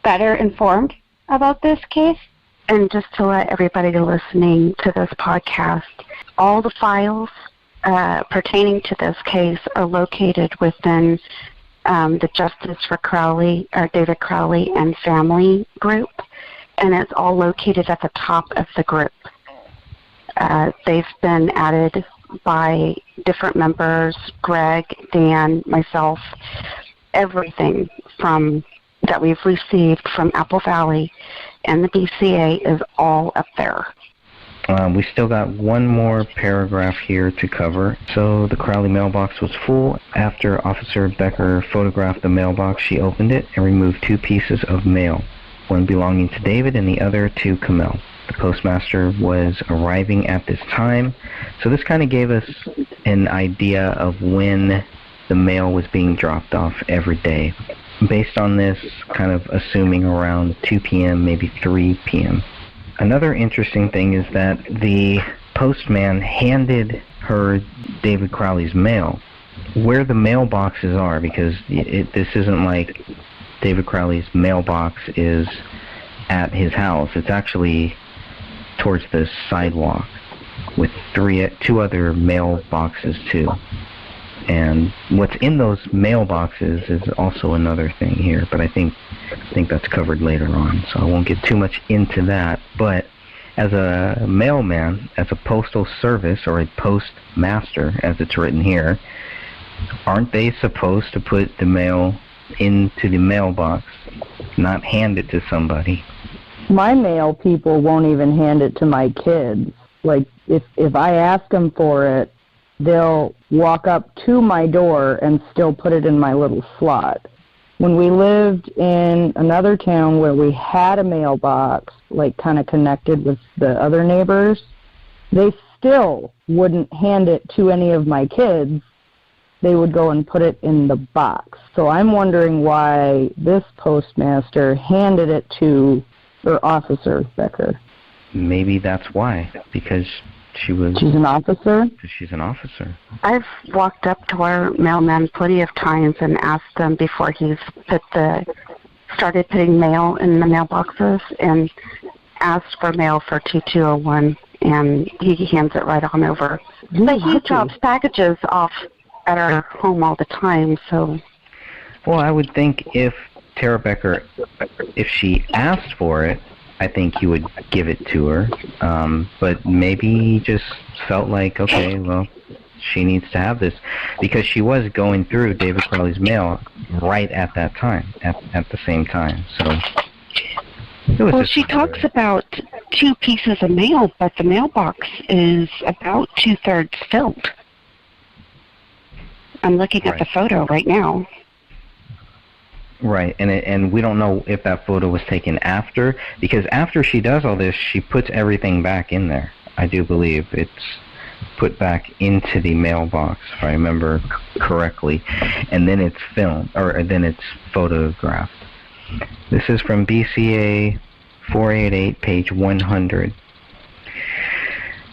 better informed about this case.
And just to let everybody listening to this podcast, all the files pertaining to this case are located within the Justice for Crowley, or David Crowley and Family group, and it's all located at the top of the group. They've been added by different members, Greg, Dan, myself, everything from that we've received from Apple Valley and the BCA is all up there.
We still got one more paragraph here to cover. So the Crowley mailbox was full. After Officer Becker photographed the mailbox, she opened it and removed 2 pieces of mail, one belonging to David and the other to Camille. The postmaster was arriving at this time. So this kind of gave us an idea of when the mail was being dropped off every day. Based on this, kind of assuming around 2 p.m., maybe 3 p.m. Another interesting thing is that the postman handed her David Crowley's mail. Where the mailboxes are, because this isn't like David Crowley's mailbox is at his house. It's actually towards the sidewalk with 2 other mailboxes too. And what's in those mailboxes is also another thing here, but I think that's covered later on, so I won't get too much into that. But as a mailman, as a postal service, or a postmaster, as it's written here, aren't they supposed to put the mail into the mailbox, not hand it to somebody?
My mail people won't even hand it to my kids. Like, if I ask them for it, they'll walk up to my door and still put it in my little slot. When we lived in another town where we had a mailbox, like kind of connected with the other neighbors, they still wouldn't hand it to any of my kids. They would go and put it in the box. So I'm wondering why this postmaster handed it to her Officer Becker.
Maybe that's why, because she's
an officer?
She's an officer.
I've walked up to our mailman plenty of times and asked him before he's started putting mail in the mailboxes, and asked for mail for 2201, and he hands it right on over. But he drops packages off at our home all the time, so.
Well, I would think if Tara Becker, if she asked for it, I think he would give it to her, but maybe he just felt like, okay, well, she needs to have this, because she was going through David Crowley's mail right at that time, at the same time. So it was.
Well, she talks about 2 pieces of mail, but the mailbox is about 2/3 filled. I'm looking at the photo right now.
Right, and we don't know if that photo was taken after, because after she does all this, she puts everything back in there. I do believe it's put back into the mailbox, if I remember correctly, and then it's filmed, or then it's photographed. This is from BCA 488, page 100.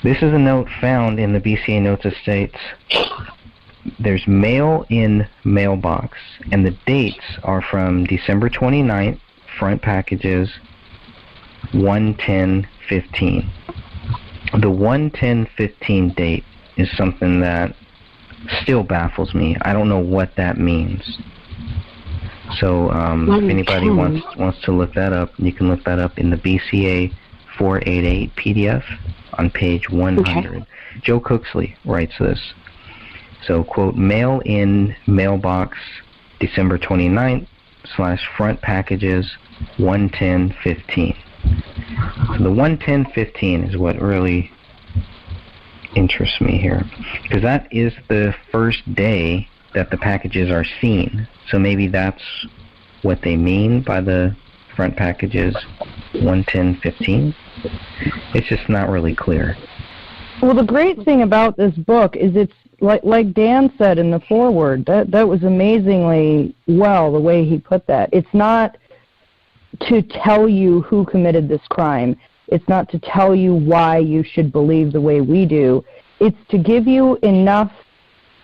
This is a note found in the BCA notes that states, there's mail in mailbox, and the dates are from December 29th, front packages 1/10/15. The 1/10/15 date is something that still baffles me. I don't know what that means. So if anybody wants to look that up, you can look that up in the BCA 488 PDF on page 100. Okay. Joe Cooksley writes this. So, quote, mail in mailbox December 29th / front packages 1/10/15. So the 1/10/15 is what really interests me here, because that is the first day that the packages are seen. So maybe that's what they mean by the front packages 1/10/15. It's just not really clear.
Well, the great thing about this book is it's like Dan said in the foreword, that was amazingly well the way he put that. It's not to tell you who committed this crime. It's not to tell you why you should believe the way we do. It's to give you enough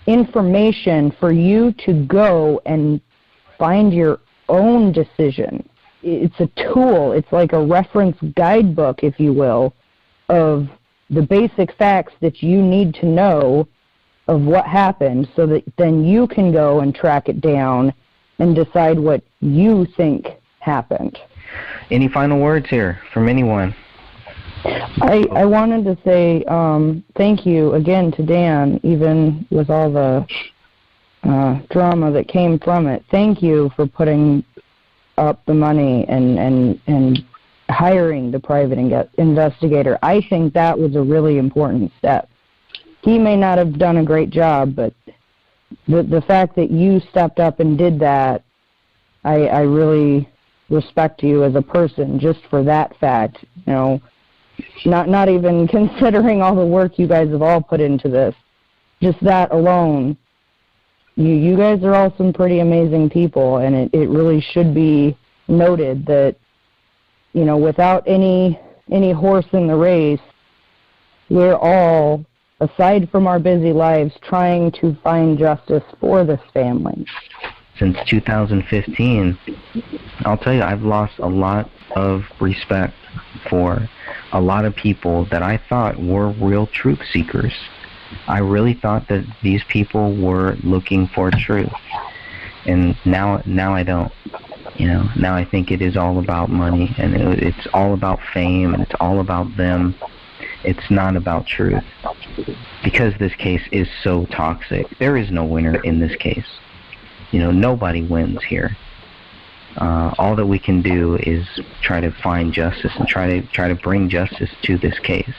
information for you to go and find your own decision. It's a tool. It's like a reference guidebook, if you will, of the basic facts that you need to know of what happened, so that then you can go and track it down and decide what you think happened.
Any final words here from anyone?
I wanted to say thank you again to Dan, even with all the drama that came from it. Thank you for putting up the money and hiring the private investigator. I think that was a really important step. He may not have done a great job, but the fact that you stepped up and did that, I really respect you as a person just for that fact. You know, not even considering all the work you guys have all put into this. Just that alone, you guys are all some pretty amazing people, and it really should be noted that, you know, without any horse in the race, we're all, aside from our busy lives, trying to find justice for this family.
Since 2015, I'll tell you, I've lost a lot of respect for a lot of people that I thought were real truth seekers. I really thought that these people were looking for truth. And now I don't. You know, now I think it is all about money, and it's all about fame, and it's all about them. It's not about truth. Because this case is so toxic, there is no winner in this case. You know, nobody wins here. All that we can do is try to find justice and try to bring justice to this case.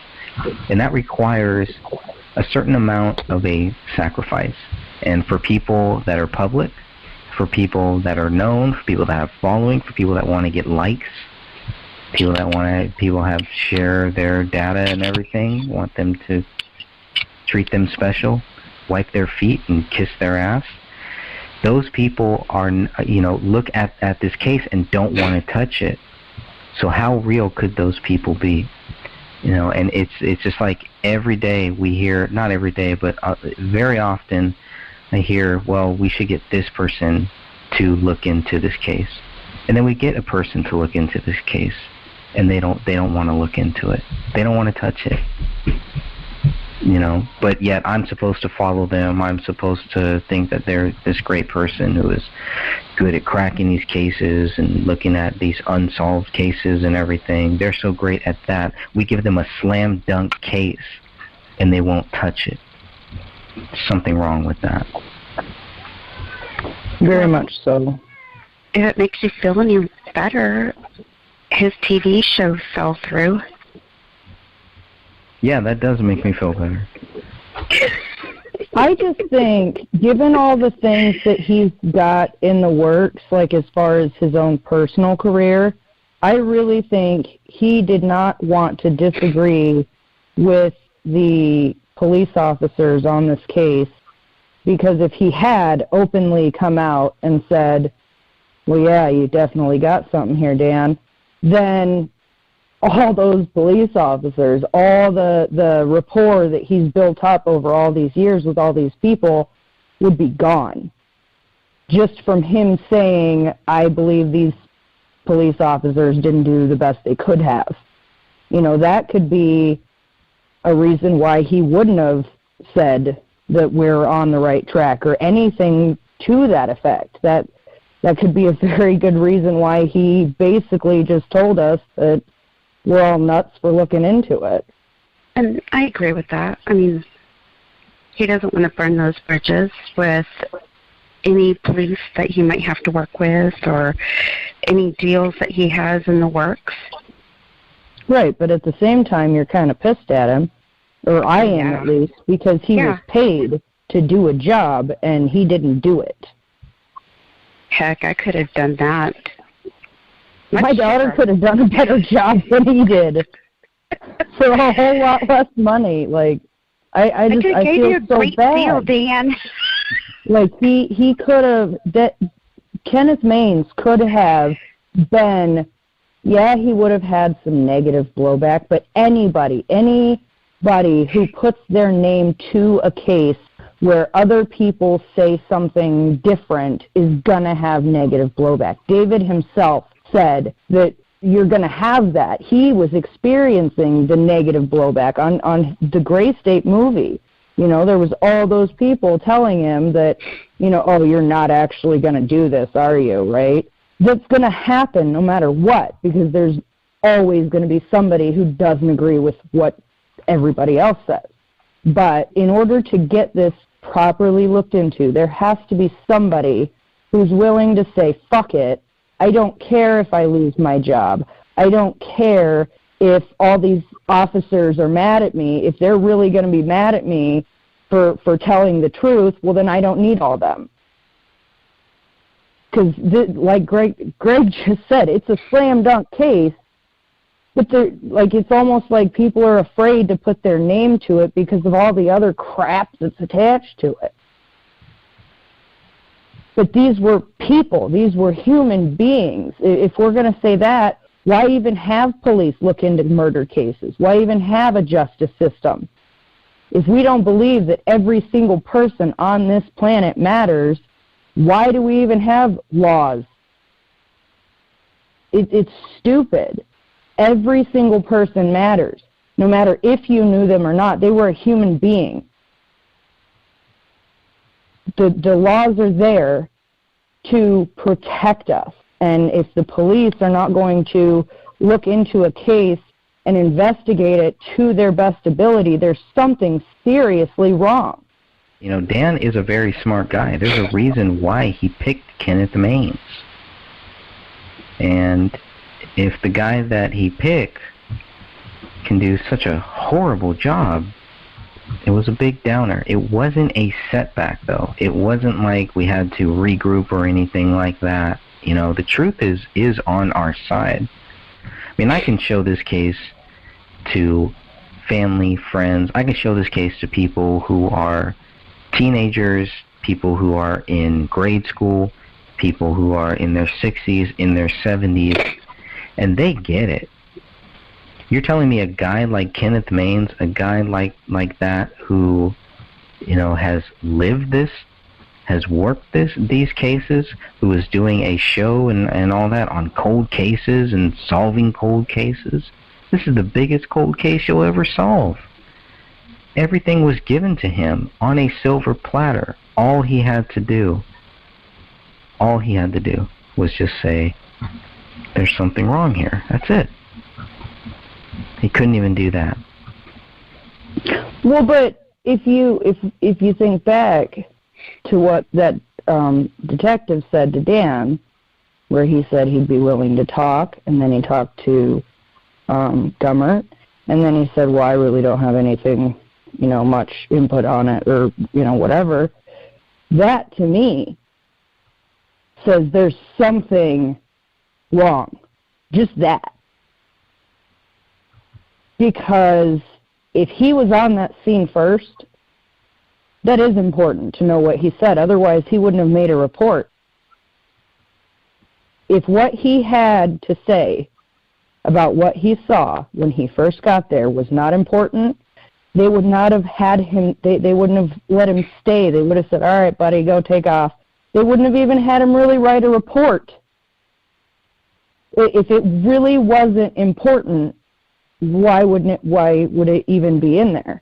And that requires a certain amount of a sacrifice. And for people that are public, for people that are known, for people that have following, for people that want to get likes, people have share their data and everything, want them to treat them special, wipe their feet and kiss their ass. Those people are, you know, look at this case and don't want to touch it. So how real could those people be? You know, and it's just like every day we hear, not every day, but very often I hear, well, we should get this person to look into this case. And then we get a person to look into this case, and they don't want to look into it. They don't want to touch it. You know, but yet I'm supposed to follow them. I'm supposed to think that they're this great person who is good at cracking these cases and looking at these unsolved cases and everything. They're so great at that. We give them a slam dunk case and they won't touch it. Something wrong with that.
Very much so.
If it makes you feel any better, his TV show fell through.
Yeah, that does make me feel better.
I just think, given all the things that he's got in the works, like as far as his own personal career, I really think he did not want to disagree with the police officers on this case, because if he had openly come out and said, well, yeah, you definitely got something here, Dan, then all those police officers, all the rapport that he's built up over all these years with all these people would be gone. Just from him saying, I believe these police officers didn't do the best they could have. You know, that could be a reason why he wouldn't have said that we're on the right track or anything to that effect. That could be a very good reason why he basically just told us that we're all nuts for looking into it.
And I agree with that. I mean, he doesn't want to burn those bridges with any police that he might have to work with or any deals that he has in the works.
Right, but at the same time, you're kind of pissed at him, or I am at least, because he was paid to do a job and he didn't do it.
Heck, I could have done that.
My daughter could have done a better job than he did for a whole lot less money. Like, I feel so bad.
Deal, Dan.
Like he could have, that Kenneth Maines could have been yeah, he would have had some negative blowback, but anybody who puts their name to a case where other people say something different is going to have negative blowback. David himself said that you're going to have that. He was experiencing the negative blowback on the Gray State movie. You know, there was all those people telling him that, you know, oh, you're not actually going to do this, are you, right? That's going to happen no matter what, because there's always going to be somebody who doesn't agree with what everybody else says. But in order to get this properly looked into, there has to be somebody who's willing to say, fuck it, I don't care if I lose my job. I don't care if all these officers are mad at me. If they're really going to be mad at me for telling the truth, well, then I don't need all them. Because, like Greg just said, it's a slam dunk case, but it's almost like people are afraid to put their name to it because of all the other crap that's attached to it. But these were people. These were human beings. If we're going to say that, why even have police look into murder cases? Why even have a justice system? If we don't believe that every single person on this planet matters, why do we even have laws? It's stupid. Every single person matters, no matter if you knew them or not. They were a human being. The laws are there to protect us. And if the police are not going to look into a case and investigate it to their best ability, there's something seriously wrong.
You know, Dan is a very smart guy. There's a reason why he picked Kenneth Maines. And if the guy that he picked can do such a horrible job, it was a big downer. It wasn't a setback, though. It wasn't like we had to regroup or anything like that. You know, the truth is on our side. I mean, I can show this case to family, friends. I can show this case to people who are teenagers, people who are in grade school, people who are in their 60s, in their 70s, and they get it. You're telling me a guy like Kenneth Maines, a guy like that who, you know, has lived this, has worked these cases, who is doing a show and all that on cold cases and solving cold cases. This is the biggest cold case you'll ever solve. Everything was given to him on a silver platter. All he had to do was just say, there's something wrong here. That's it. He couldn't even do that.
Well, but if you think back to what that detective said to Dan, where he said he'd be willing to talk, and then he talked to Gummert, and then he said, well, I really don't have anything, you know, much input on it, or, you know, whatever. That, to me, says there's something wrong. Just that. Because if he was on that scene first, that is important to know what he said. Otherwise, he wouldn't have made a report. If what he had to say about what he saw when he first got there was not important, they would not have had him, they wouldn't have let him stay. They would have said, all right, buddy, go take off. They wouldn't have even had him really write a report. If it really wasn't important, why would it even be in there?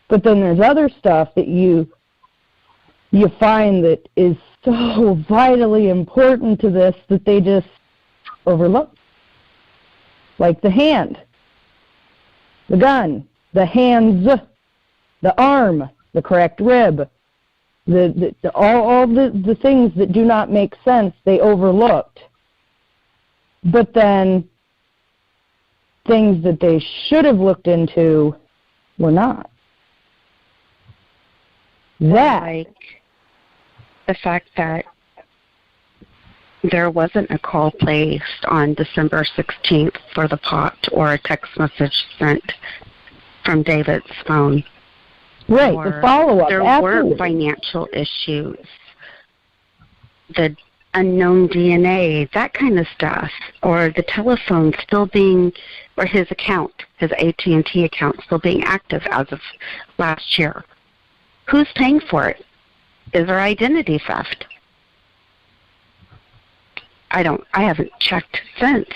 But then there's other stuff that you find that is so vitally important to this that they just overlook. Like the hand, the gun, the hands, the arm, the cracked rib, all the things that do not make sense, they overlooked. But then things that they should have looked into were not. That,
like the fact that there wasn't a call placed on December 16th for the pot or a text message sent from David's phone.
Right, the follow-up.
There
absolutely.
were financial issues. The unknown DNA, that kind of stuff, or the telephone still being, or his account, his AT&T account still being active as of last year. Who's paying for it? Is there identity theft? I haven't checked since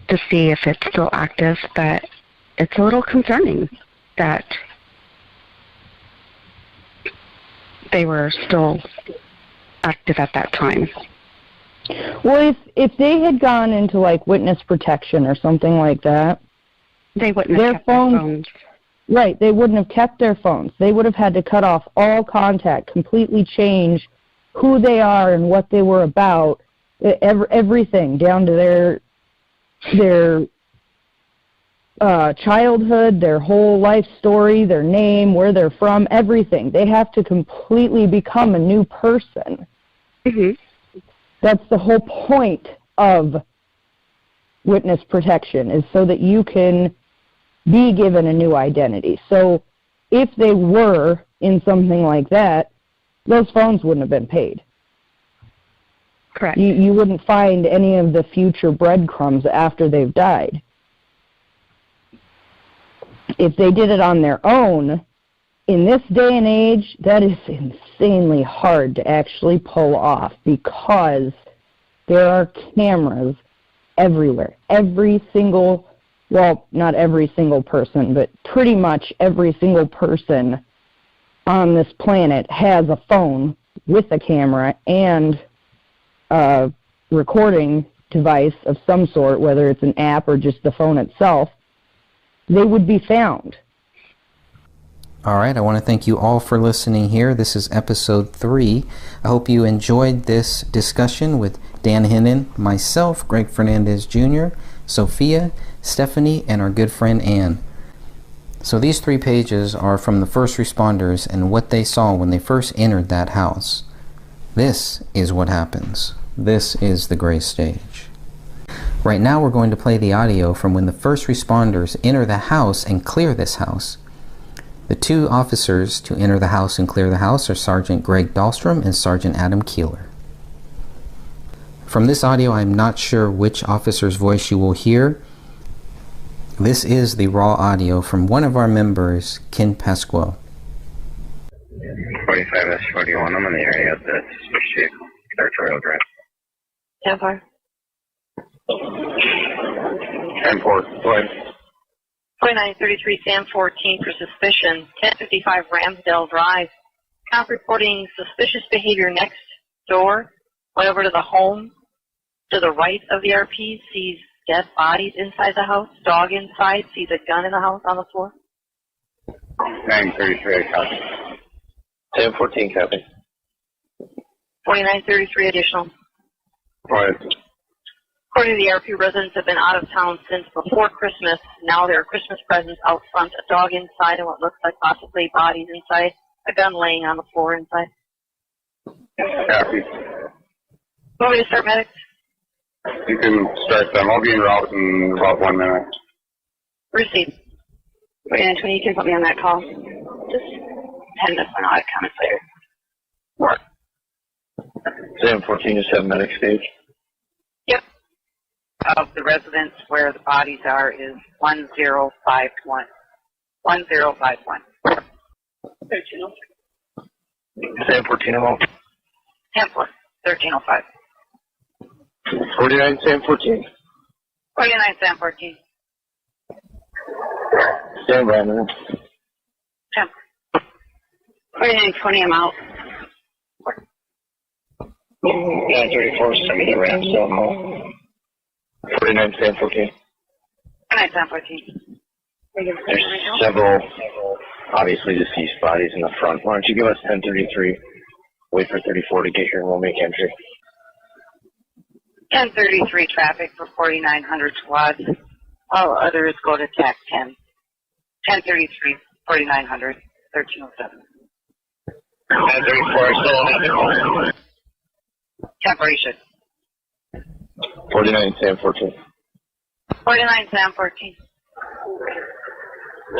to see if it's still active, but it's a little concerning that they were still active at that time.
Well, if they had gone into like witness protection or something like that,
they wouldn't have kept their phones.
Right, they wouldn't have kept their phones. They would have had to cut off all contact, completely change who they are and what they were about, everything down to their childhood, their whole life story, their name, where they're from, everything. They have to completely become a new person.
Mm-hmm.
That's the whole point of witness protection, is so that you can be given a new identity. So if they were in something like that, those phones wouldn't have been paid.
Correct.
You wouldn't find any of the future breadcrumbs after they've died. If they did it on their own, in this day and age, that is insanely hard to actually pull off, because there are cameras everywhere. Every single, well, not every single person, but pretty much every single person on this planet has a phone with a camera and a recording device of some sort, whether it's an app or just the phone itself. They would be found.
All right, I want to thank you all for listening here. This is episode 3. I hope you enjoyed this discussion with Dan Hinnon, myself, Greg Fernandez Jr., Sophia, Stephanie, and our good friend Ann. So these 3 pages are from the first responders and what they saw when they first entered that house. This is what happens. This is the gray stage. Right now we're going to play the audio from when the first responders enter the house and clear this house. The 2 officers to enter the house and clear the house are Sergeant Greg Dahlstrom and Sergeant Adam Keeler. From this audio, I'm not sure which officer's voice you will hear. This is the raw audio from one of our members, Ken Pasquale.
45S41, I'm in the area of the suspicious vehicle, territorial drive.
10-4.
10-4, go ahead.
2933 Sam 14 for suspicion, 1055 Ramsdale Drive. Cop reporting suspicious behavior next door. Went over to the home to the right of the RP, sees dead bodies inside the house, dog inside, sees a gun in the house on the floor.
933, copy. 10-14, copy.
4933 additional.
Go ahead.
According to the RP, residents have been out of town since before Christmas. Now there are Christmas presents out front, a dog inside, and what looks like possibly bodies inside, a gun laying on the floor inside.
Copy.
Want me to start medics?
You can start them. I'll be en route in about 1 minute.
Receive. 2920, you can put me on that call. Just 10 minutes when I'll have comments later.
What? Sam 14 is 7 medic stage.
Yep. Of the residents where the bodies are is 1051. 1051.
10-14, I'm out.
10-4. 1305.
49, Sam 14.
49 Sam 14.
Stand by, man.
10. 4920, I'm out.
934, send me the ramp, so I'm out. 49, Sam 14.
49 Sam 14.
There's several obviously deceased bodies in the front. Why don't you give us 1033? Wait for 34 to get here and we'll make entry.
1033 traffic for 4900 squad. All others go to TAC 10. 1033, 4900, 1307.
1034, still on.
Temporary shift.
49, Sam 14.
49 Sam 14.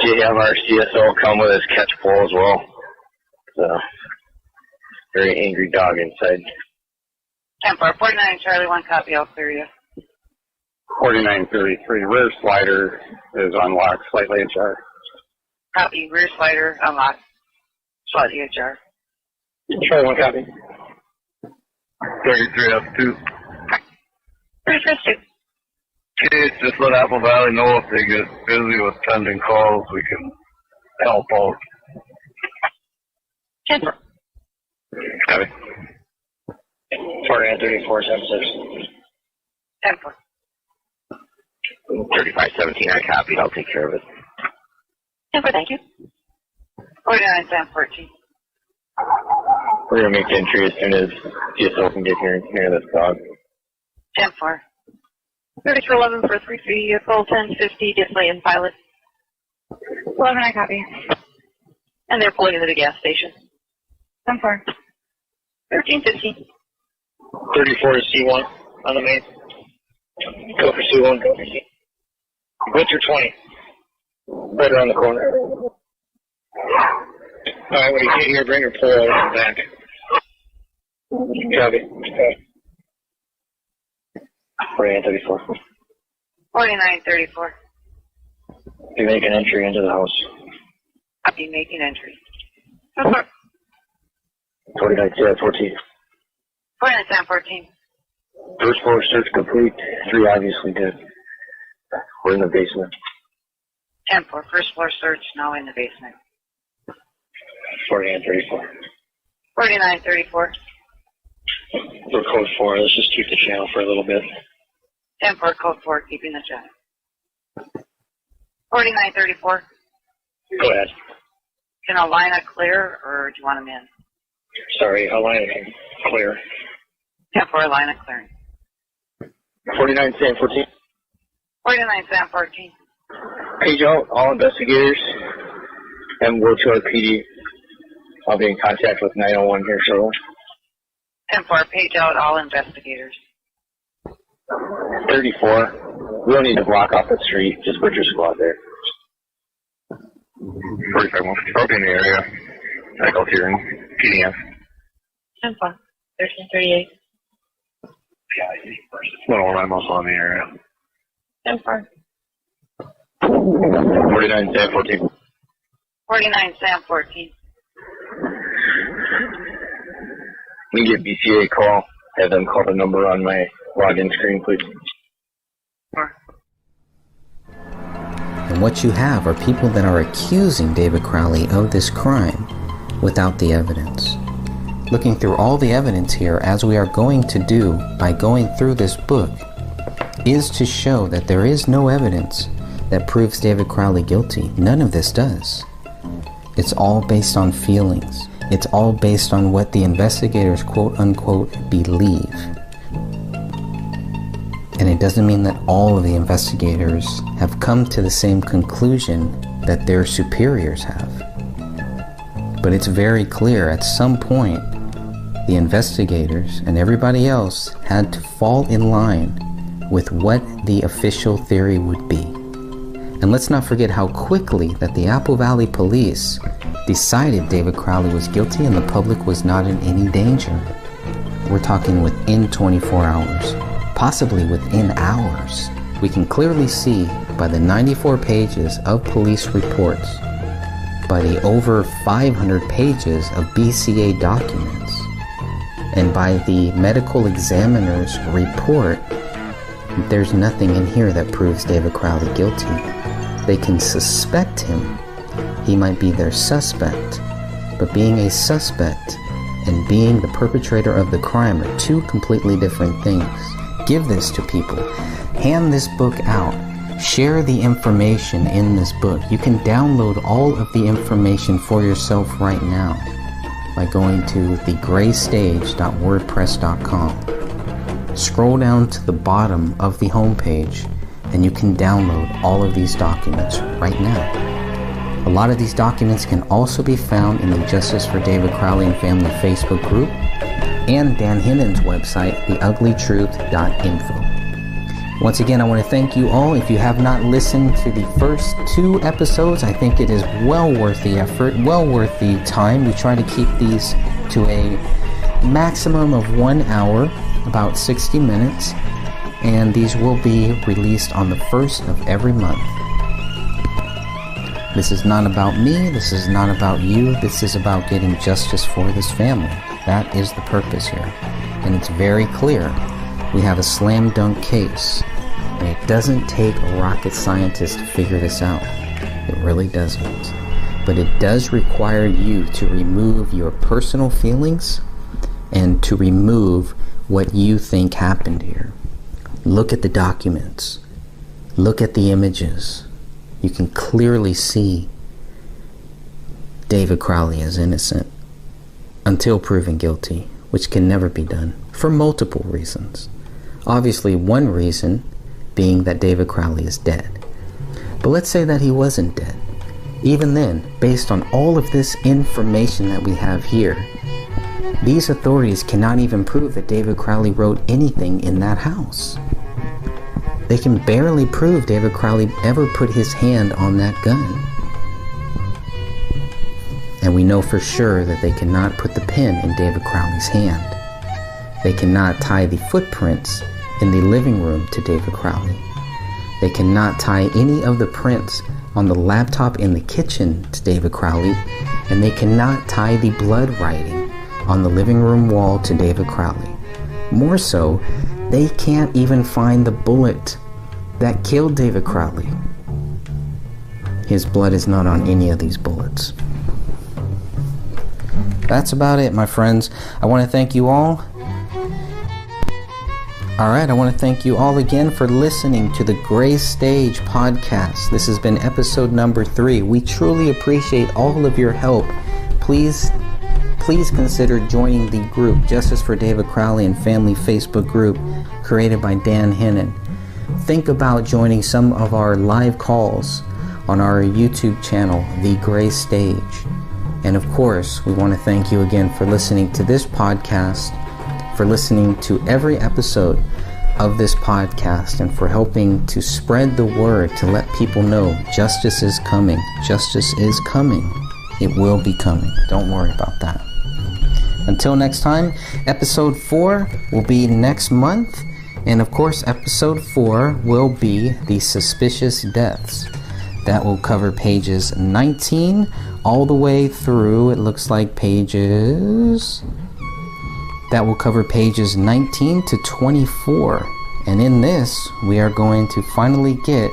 Do you have our CSO come with his catch pole as well? It's a very angry dog inside.
10-4, 49 Charlie, 1 copy, I'll clear you.
4933, rear slider is unlocked, slightly ajar.
Copy, rear slider, unlocked, slightly ajar.
Charlie, 1 copy. 33 up 2.
33 2.
Okay, just let Apple Valley know if they get busy with pending calls, we can help out.
10-4.
Copy. 4934, 76.
10-4.
3517, I copied, I'll take care of it.
10-4, thank you. 49 Sam 14.
We're going to make entry as soon as GSO can get here and hear this dog.
10-4. 3311 for 3 vehicle, 1050, display and pilot.
11, I copy.
And they're pulling into the gas station.
10-4.
1315.
34 is C1 on the main. Go for C1, go for C. Winter 20. Right around the corner. Alright, when you get here, bring your pole over back. Copy. 4934.
4934.
You make an entry into the house.
I'll be making entry. 10-4.
49 Sam 14.
49 Sam 14.
First floor search complete. 3 obviously dead. We're in the basement.
10-4. First floor search, now in the basement.
4934.
4934.
We're code 4. Let's just keep the channel for a little bit.
10-4, code 4, keeping the channel. 4934.
Go ahead.
Can Alina clear, or do you want them in?
Sorry, Alina can clear.
10-4, Alina clearing.
49 Sam 14.
49 Sam 14.
Page out all investigators and go to our PD. I'll be in contact with 901 here shortly.
10-4, page out all investigators.
34. We don't need to block off the street. Just put your squad there. 45 I'll be in the area. I go here in PDM.
10-4, 1338.
No, I'm also in the area.
10-4.
49 Sam 14.
49 Sam 14.
We get BCA call. Have them call the number on my login screen, please.
And what you have are people that are accusing David Crowley of this crime without the evidence. Looking through all the evidence here, as we are going to do by going through this book, is to show that there is no evidence that proves David Crowley guilty. None of this does. It's all based on feelings. It's all based on what the investigators, quote unquote, believe. And it doesn't mean that all of the investigators have come to the same conclusion that their superiors have. But it's very clear at some point the investigators and everybody else had to fall in line with what the official theory would be. And let's not forget how quickly that the Apple Valley police decided David Crowley was guilty and the public was not in any danger. We're talking within 24 hours, possibly within hours. We can clearly see by the 94 pages of police reports, by the over 500 pages of BCA documents, and by the medical examiner's report, there's nothing in here that proves David Crowley guilty. They can suspect him. He might be their suspect. But being a suspect and being the perpetrator of the crime are two completely different things. Give this to people. Hand this book out. Share the information in this book. You can download all of the information for yourself right now by going to thegraystage.wordpress.com. Scroll down to the bottom of the homepage and you can download all of these documents right now. A lot of these documents can also be found in the Justice for David Crowley and Family Facebook group and Dan Hinnan's website, theuglytruth.info. Once again, I want to thank you all. If you have not listened to the first 2 episodes, I think it is well worth the effort, well worth the time. We try to keep these to a maximum of 1 hour. about 60 minutes, and these will be released on the 1st of every month. This is not about me, this is not about you, this is about getting justice for this family. That is the purpose here. And it's very clear. We have a slam dunk case, and it doesn't take a rocket scientist to figure this out. It really doesn't. But it does require you to remove your personal feelings and to remove what you think happened here. Look at the documents. Look at the images. You can clearly see David Crowley is innocent until proven guilty, which can never be done for multiple reasons. Obviously, one reason being that David Crowley is dead. But let's say that he wasn't dead. Even then, based on all of this information that we have here, these authorities cannot even prove that David Crowley wrote anything in that house. They can barely prove David Crowley ever put his hand on that gun. And we know for sure that they cannot put the pen in David Crowley's hand. They cannot tie the footprints in the living room to David Crowley. They cannot tie any of the prints on the laptop in the kitchen to David Crowley. And they cannot tie the blood writing on the living room wall to David Crowley. More so, they can't even find the bullet that killed David Crowley. His blood is not on any of these bullets. That's about it, my friends. I want to thank you all. Alright, I want to thank you all again for listening to the Gray Stage podcast. This has been episode number 3. We truly appreciate all of your help. Please consider joining the group Justice for David Crowley and Family Facebook group created by Dan Hennon. Think about joining some of our live calls on our YouTube channel, The Gray Stage. And of course, we want to thank you again for listening to this podcast, for listening to every episode of this podcast, and for helping to spread the word to let people know justice is coming. Justice is coming. It will be coming. Don't worry about that. Until next time, episode 4 will be next month. And of course, episode 4 will be the suspicious deaths. That will cover pages 19 all the way through, it looks like pages... That will cover pages 19 to 24. And in this, we are going to finally get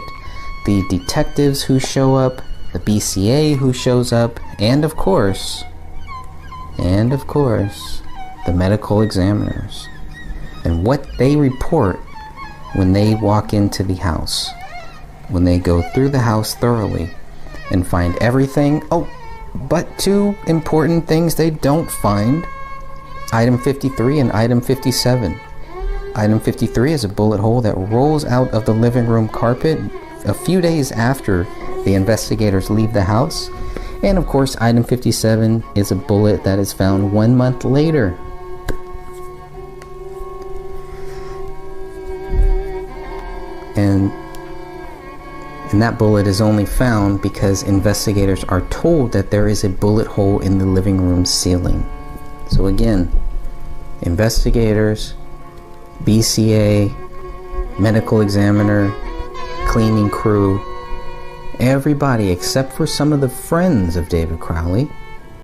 the detectives who show up, the BCA who shows up, and of course, the medical examiners. And what they report when they walk into the house. When they go through the house thoroughly and find everything. Oh, but 2 important things they don't find. Item 53 and item 57. Item 53 is a bullet hole that rolls out of the living room carpet a few days after the investigators leave the house. And of course, item 57 is a bullet that is found 1 month later. And that bullet is only found because investigators are told that there is a bullet hole in the living room ceiling. So again, investigators, BCA, medical examiner, cleaning crew, everybody except for some of the friends of David Crowley